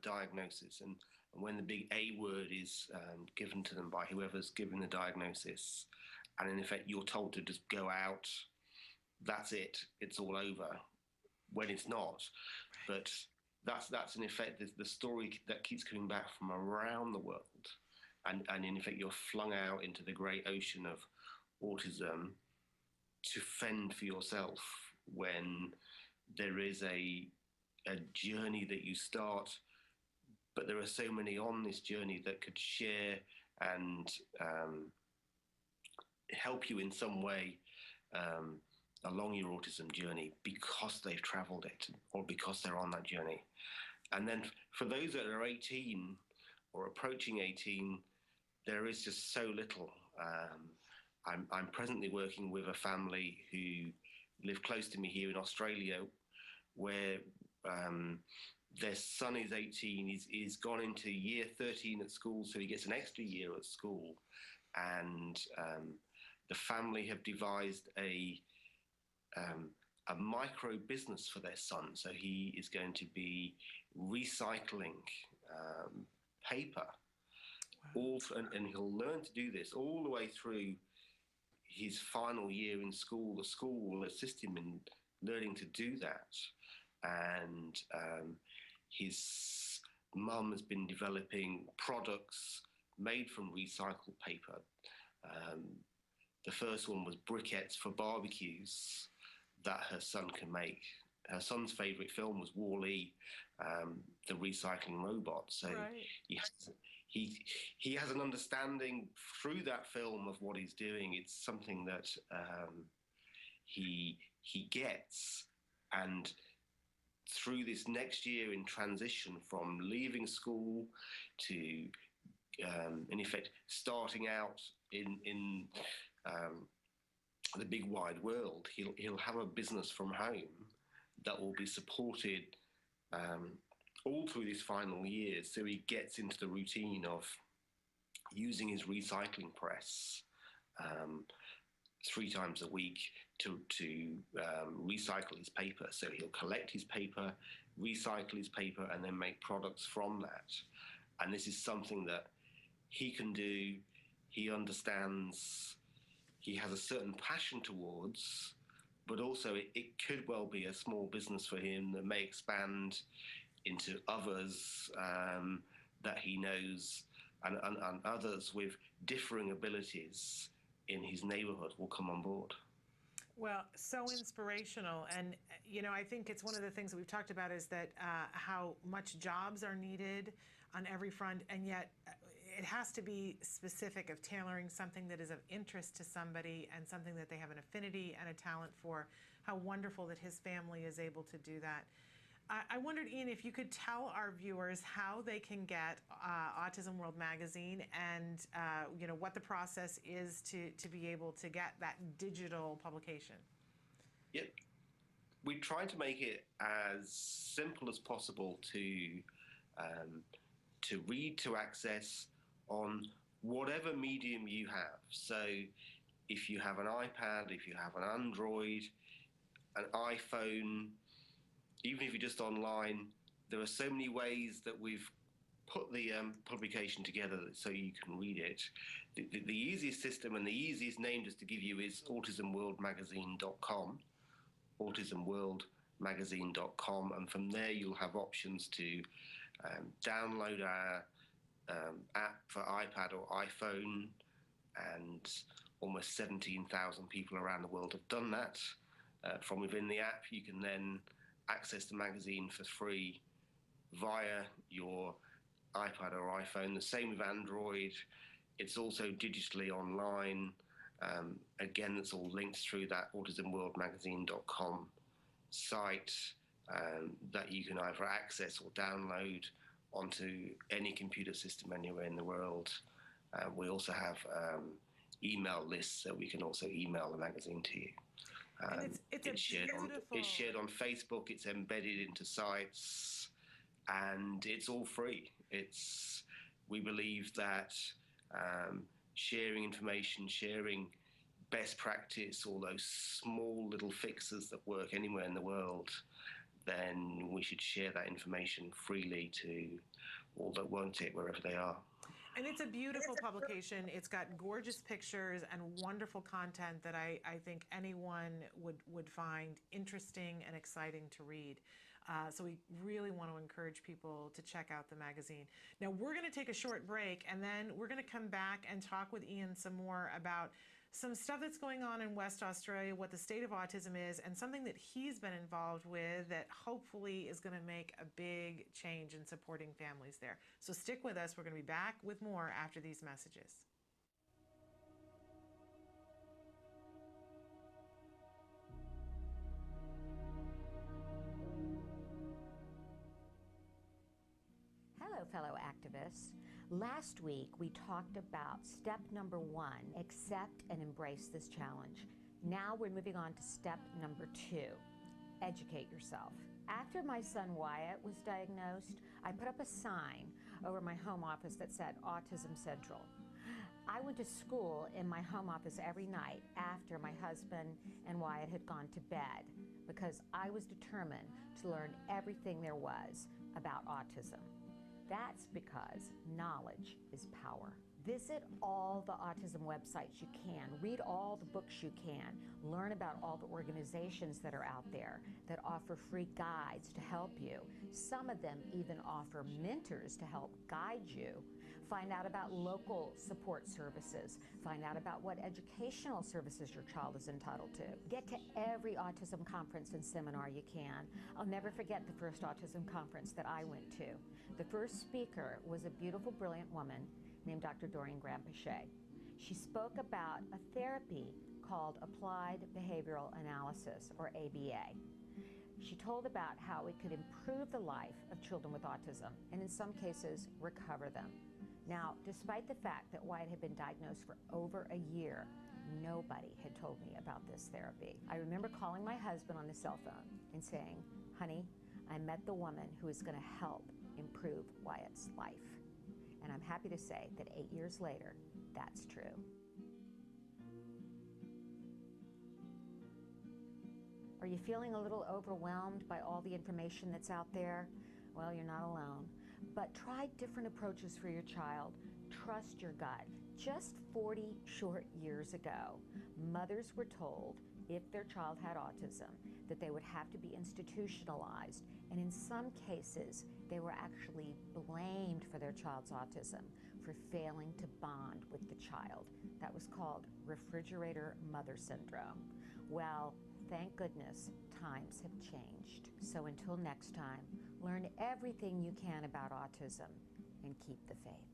diagnosis, and when the big A word is given to them by whoever's given the diagnosis, and in effect you're told to just go out, that's it, it's all over, when it's not. But that's in effect the story that keeps coming back from around the world, and in effect you're flung out into the great ocean of autism to fend for yourself, when there is a journey that you start, but there are so many on this journey that could share and help you in some way along your autism journey, because they've traveled it or because they're on that journey. And then for those that are 18 or approaching 18, there is just so little. I'm presently working with a family who live close to me here in Australia, where their son is 18, he's gone into year 13 at school, so he gets an extra year at school. And the family have devised a micro business for their son. So he is going to be recycling paper. Wow. And he'll learn to do this all the way through his final year in school. The school will assist him in learning to do that. And his mum has been developing products made from recycled paper. The first one was briquettes for barbecues that her son can make. Her son's favourite film was Wall-E, the recycling robot. So right. He has an understanding through that film of what he's doing. It's something that he gets, and through this next year in transition from leaving school to, in effect, starting out in the big wide world, he'll have a business from home that will be supported all through this final year, so he gets into the routine of using his recycling press 3 times a week to recycle his paper. So he'll collect his paper, recycle his paper, and then make products from that. And this is something that he can do, he understands, he has a certain passion towards, but also it could well be a small business for him that may expand into others that he knows, and others with differing abilities in his neighborhood will come on board. Well, so inspirational. And, you know, I think it's one of the things that we've talked about is that how much jobs are needed on every front, and yet it has to be specific of tailoring something that is of interest to somebody and something that they have an affinity and a talent for. How wonderful that his family is able to do that. I wondered, Ian, if you could tell our viewers how they can get Autism World Magazine and what the process is to be able to get that digital publication. Yep. We try to make it as simple as possible to read, to access on whatever medium you have. So if you have an iPad, if you have an Android, an iPhone, even if you're just online, there are so many ways that we've put the publication together so you can read it. The easiest system and the easiest name just to give you is autismworldmagazine.com, autismworldmagazine.com, and from there you'll have options to download our app for iPad or iPhone, and almost 17,000 people around the world have done that. From within the app, you can then access the magazine for free via your iPad or iPhone. The same with Android. It's also digitally online. Again, it's all linked through that autismworldmagazine.com site that you can either access or download onto any computer system anywhere in the world. We also have email lists, so we can also email the magazine to you. It's shared on Facebook, it's embedded into sites, and it's all free. We believe that sharing information, sharing best practice, all those small little fixes that work anywhere in the world, then we should share that information freely to all that want it, wherever they are. And it's a beautiful publication. It's got gorgeous pictures and wonderful content that I think anyone would find interesting and exciting to read. So we really want to encourage people to check out the magazine. Now we're going to take a short break, and then we're going to come back and talk with Ian some more about some stuff that's going on in West Australia, what the state of autism is, and something that he's been involved with that hopefully is going to make a big change in supporting families there. So stick with us. We're going to be back with more after these messages. Hello, fellow activists. Last week, we talked about step number 1, accept and embrace this challenge. Now we're moving on to step number 2, educate yourself. After my son Wyatt was diagnosed, I put up a sign over my home office that said Autism Central. I went to school in my home office every night after my husband and Wyatt had gone to bed because I was determined to learn everything there was about autism. That's because knowledge is power. Visit all the autism websites you can, read all the books you can, learn about all the organizations that are out there that offer free guides to help you. Some of them even offer mentors to help guide you. Find out about local support services. Find out about what educational services your child is entitled to. Get to every autism conference and seminar you can. I'll never forget the first autism conference that I went to. The first speaker was a beautiful, brilliant woman named Dr. Doreen Graham-Pichet. She spoke about a therapy called Applied Behavioral Analysis, or ABA. She told about how it could improve the life of children with autism and in some cases recover them. Now, despite the fact that Wyatt had been diagnosed for over a year, nobody had told me about this therapy. I remember calling my husband on the cell phone and saying, "Honey, I met the woman who is going to help improve Wyatt's life." And I'm happy to say that 8 years later, that's true. Are you feeling a little overwhelmed by all the information that's out there? Well, you're not alone. But try different approaches for your child. Trust your gut. Just 40 short years ago, mothers were told if their child had autism that they would have to be institutionalized, and in some cases, they were actually blamed for their child's autism for failing to bond with the child. That was called refrigerator mother syndrome. Well, thank goodness times have changed. So until next time, learn everything you can about autism and keep the faith.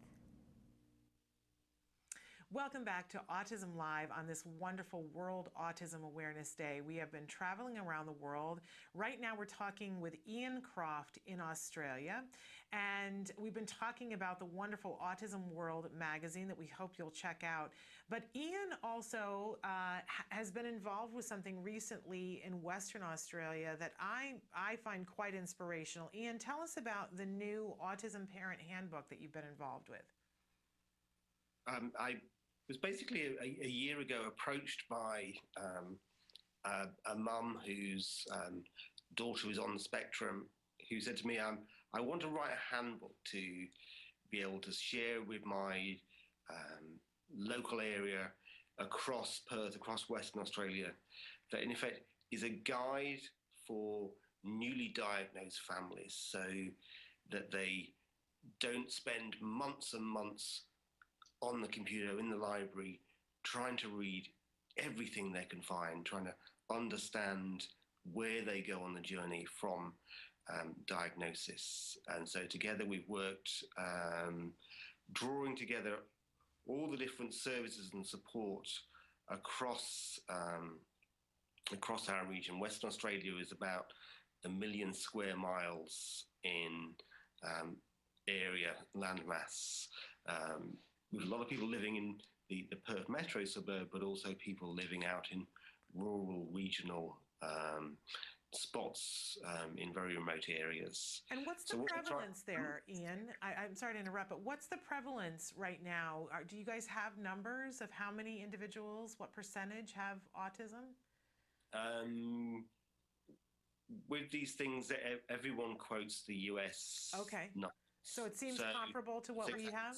Welcome back to Autism Live on this wonderful World Autism Awareness Day. We have been traveling around the world. Right now we're talking with Iain Croft in Australia, and we've been talking about the wonderful Autism World Magazine that we hope you'll check out. But Iain also has been involved with something recently in Western Australia that I find quite inspirational. Iain, tell us about the new Autism Parent Handbook that you've been involved with. I was basically a year ago approached by a mum whose daughter was on the spectrum, who said to me, I want to write a handbook to be able to share with my local area across Perth, across Western Australia, that in effect is a guide for newly diagnosed families so that they don't spend months and months on the computer in the library trying to read everything they can find, trying to understand where they go on the journey from diagnosis. And so together we've worked drawing together all the different services and support across our region. Western Australia is about 1 million square miles in area, landmass, with a lot of people living in the Perth metro suburb, but also people living out in rural, regional spots in very remote areas. And what's the prevalence there, Iain? I'm sorry to interrupt, but what's the prevalence right now? Do you guys have numbers of how many individuals, what percentage have autism? With these things, everyone quotes the US. Okay. So it seems comparable to what we have?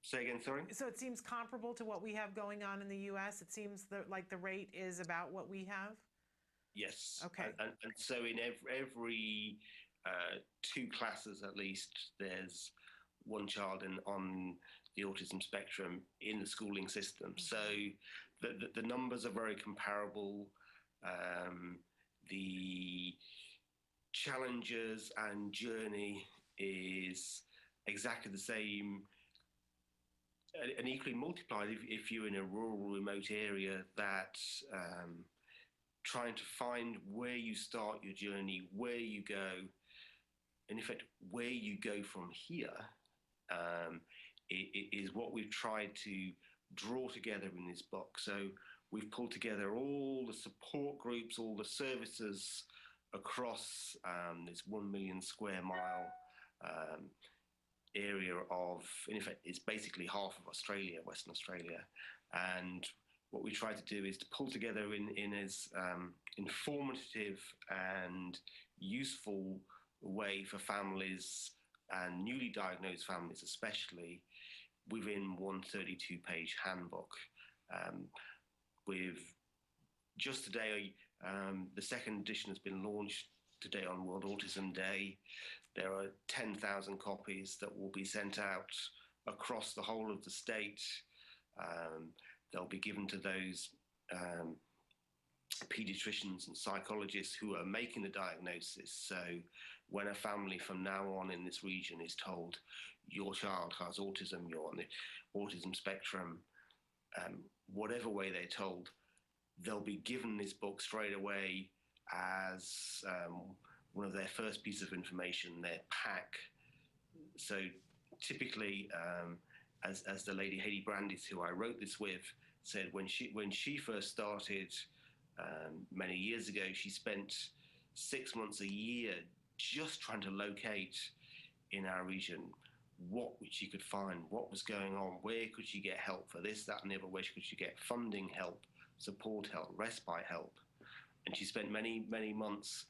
Say again, sorry? So it seems comparable to what we have going on in the US? It seems like the rate is about what we have? Yes. Okay. And so in every 2 classes at least, there's one child on the autism spectrum in the schooling system. So the numbers are very comparable. The challenges and journey is exactly the same and equally multiplied if you're in a rural, remote area that trying to find where you start your journey, where you go, and in fact, where you go from here is what we've tried to draw together in this book. So we've pulled together all the support groups, all the services across this 1 million square mile area of, in fact, it's basically half of Australia, Western Australia. And what we try to do is to pull together in as informative and useful way for families and newly diagnosed families especially within one 32-page handbook. With just today, the second edition has been launched today on World Autism Day. There are 10,000 copies that will be sent out across the whole of the state. They'll be given to those pediatricians and psychologists who are making the diagnosis. So when a family from now on in this region is told your child has autism, you're on the autism spectrum, whatever way they're told, they'll be given this book straight away as one of their first pieces of information, their pack. So typically, as the lady Hayley Brandis, who I wrote this with, said when she first started many years ago, she spent 6 months a year just trying to locate in our region what she could find, what was going on, where could she get help for this, that, and the other, where could she get funding help, support help, respite help. And she spent many, many months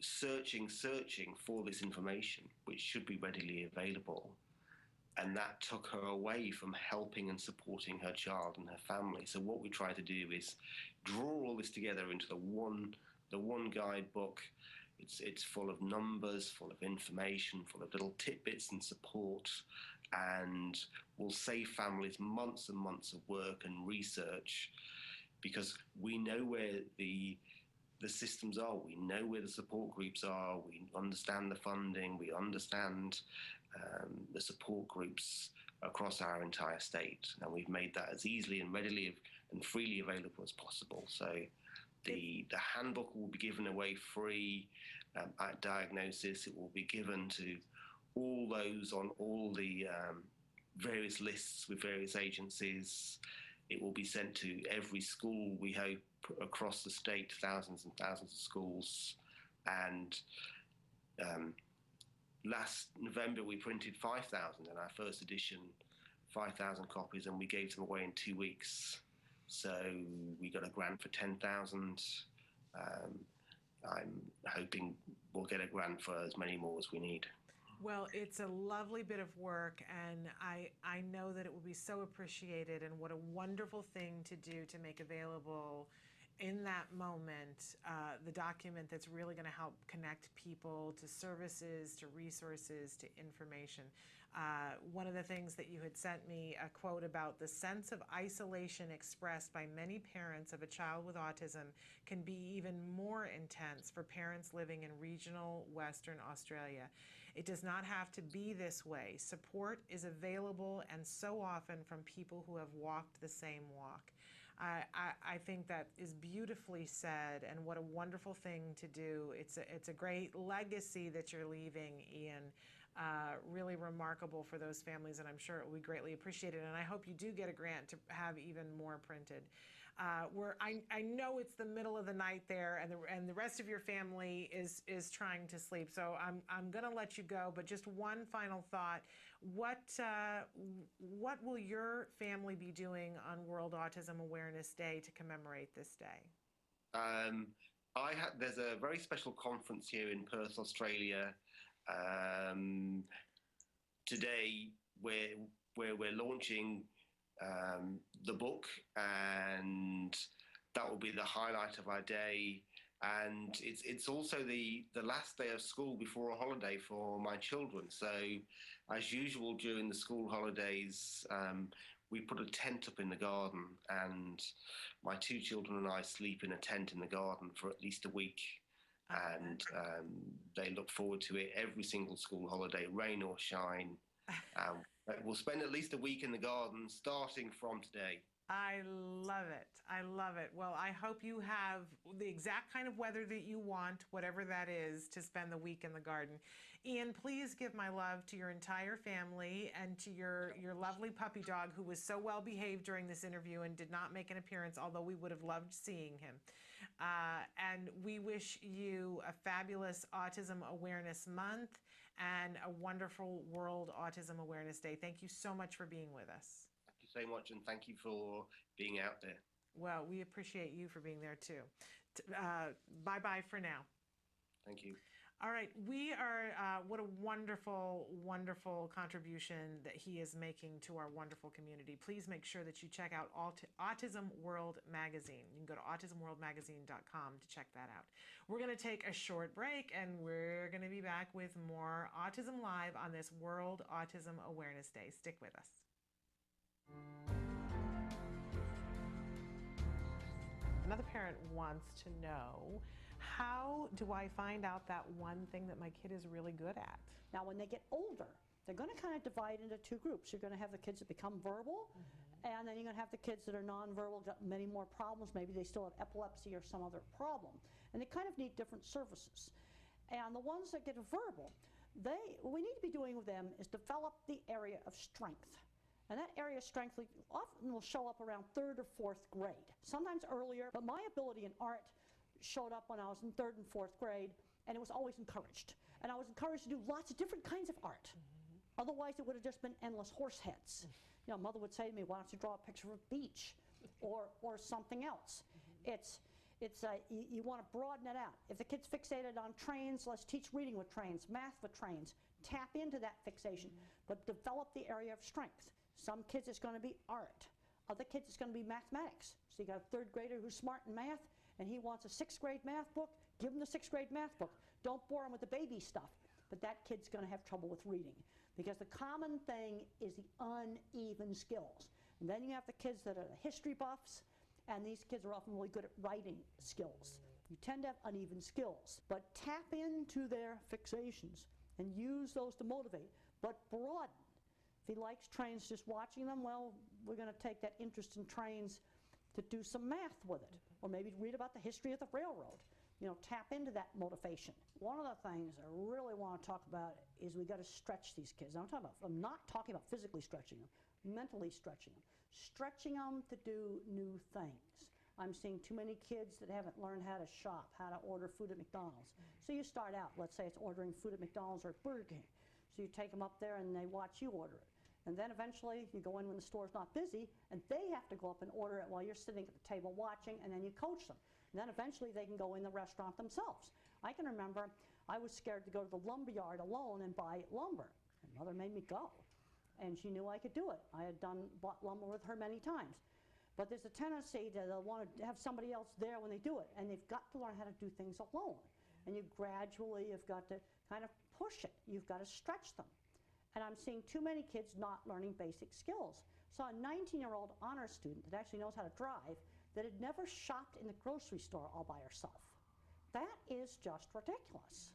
searching for this information, which should be readily available. And that took her away from helping and supporting her child and her family. So what we try to do is draw all this together into the one guidebook. It's full of numbers, full of information, full of little tidbits and support, and will save families months and months of work and research, because we know where the systems are, we know where the support groups are, we understand the funding, we understand the support groups across our entire state. And we've made that as easily and readily and freely available as possible. So the handbook will be given away free at diagnosis. It will be given to all those on all the various lists with various agencies. It will be sent to every school, we hope, across the state, thousands and thousands of schools. And last November, we printed 5,000 in our first edition, 5,000 copies, and we gave them away in 2 weeks. So we got a grant for 10,000. I'm hoping we'll get a grant for as many more as we need. Well, it's a lovely bit of work, and I know that it will be so appreciated, and what a wonderful thing to do to make available in that moment the document that's really going to help connect people to services, to resources, to information. One of the things that you had sent me a quote about, the sense of isolation expressed by many parents of a child with autism can be even more intense for parents living in regional Western Australia. It does not have to be this way. Support is available, and so often from people who have walked the same walk. I think that is beautifully said, and what a wonderful thing to do. It's a great legacy that you're leaving, Ian. Really remarkable for those families, and I'm sure it will be greatly appreciated. And I hope you do get a grant to have even more printed. I know it's the middle of the night there, and the rest of your family is trying to sleep. So I'm going to let you go. But just one final thought: what will your family be doing on World Autism Awareness Day to commemorate this day? There's a very special conference here in Perth, Australia, today where we're launching the book, and that will be the highlight of our day. And it's also the last day of school before a holiday for my children. So as usual during the school holidays, we put a tent up in the garden, and my 2 children and I sleep in a tent in the garden for at least a week. And they look forward to it every single school holiday, rain or shine. We'll spend at least a week in the garden starting from today. I love it. I love it. Well, I hope you have the exact kind of weather that you want, whatever that is, to spend the week in the garden. Ian, please give my love to your entire family and to your lovely puppy dog, who was so well behaved during this interview and did not make an appearance, although we would have loved seeing him. And we wish you a fabulous Autism Awareness Month and a wonderful World Autism Awareness Day. Thank you so much for being with us. Thank you so much, and thank you for being out there. Well, we appreciate you for being there too. Bye-bye for now. Thank you. All right, we are, what a wonderful, wonderful contribution that he is making to our wonderful community. Please make sure that you check out Autism World Magazine. You can go to autismworldmagazine.com to check that out. We're going to take a short break, and we're going to be back with more Autism Live on this World Autism Awareness Day. Stick with us. Another parent wants to know, how do I find out that one thing that my kid is really good at? Now, when they get older, they're going to kind of divide into 2 groups. You're going to have the kids that become verbal, and then you're going to have the kids that are nonverbal, got many more problems. Maybe they still have epilepsy or some other problem. And they kind of need different services. And the ones that get verbal, what we need to be doing with them is develop the area of strength. And that area of strength often will show up around 3rd or 4th grade, sometimes earlier. But my ability in art showed up when I was in 3rd and 4th grade, and it was always encouraged. And I was encouraged to do lots of different kinds of art. Otherwise, it would have just been endless horse heads. You know, Mother would say to me, "Why don't you draw a picture of a beach or something else?" You want to broaden it out. If the kid's fixated on trains, let's teach reading with trains, math with trains. Tap into that fixation, but develop the area of strength. Some kids it's going to be art. Other kids it's going to be mathematics. So you got a 3rd grader who's smart in math, and he wants a 6th grade math book. Give him the 6th grade math book. Don't bore him with the baby stuff. But that kid's going to have trouble with reading, because the common thing is the uneven skills. And then you have the kids that are the history buffs, and these kids are often really good at writing skills. You tend to have uneven skills, but tap into their fixations and use those to motivate, but broaden. If he likes trains just watching them, well, we're going to take that interest in trains to do some math with it, or maybe read about the history of the railroad. You know, tap into that motivation. One of the things I really want to talk about is we got to stretch these kids. I'm not talking about physically stretching them, mentally stretching them to do new things. I'm seeing too many kids that haven't learned how to shop, how to order food at McDonald's. So you start out, let's say it's ordering food at McDonald's or at Burger King. So you take them up there and they watch you order it. And then eventually you go in when the store's not busy and they have to go up and order it while you're sitting at the table watching, and then you coach them. And then eventually they can go in the restaurant themselves. I can remember I was scared to go to the lumber yard alone and buy lumber. And Mother made me go. And she knew I could do it. I had bought lumber with her many times. But there's a tendency to want to have somebody else there when they do it. And they've got to learn how to do things alone. And you gradually have got to kind of push it. You've got to stretch them. And I'm seeing too many kids not learning basic skills. Saw a 19-year-old honor student that actually knows how to drive that had never shopped in the grocery store all by herself. That is just ridiculous.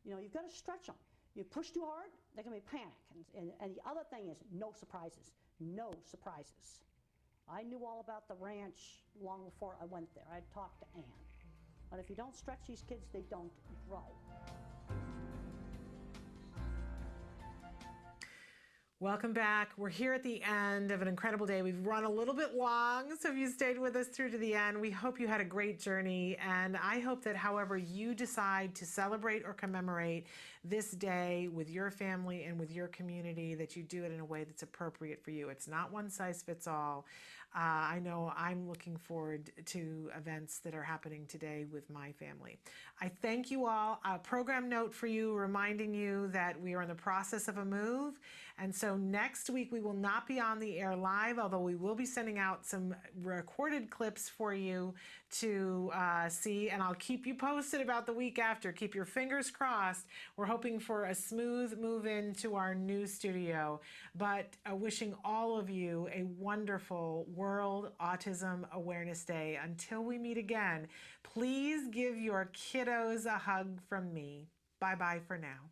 You know, you've got to stretch them. You push too hard, they're going to be panic. And the other thing is no surprises. No surprises. I knew all about the ranch long before I went there. I'd talked to Ann. But if you don't stretch these kids, they don't grow. Welcome back. We're here at the end of an incredible day. We've run a little bit long, so if you stayed with us through to the end, we hope you had a great journey. And I hope that however you decide to celebrate or commemorate this day with your family and with your community, that you do it in a way that's appropriate for you. It's not one size fits all. I know I'm looking forward to events that are happening today with my family. I thank you all. A program note for you reminding you that we are in the process of a move. And so next week we will not be on the air live, although we will be sending out some recorded clips for you to see. And I'll keep you posted about the week after. Keep your fingers crossed. We're hoping for a smooth move into our new studio. But wishing all of you a wonderful World Autism Awareness Day. Until we meet again, please give your kiddos a hug from me. Bye-bye for now.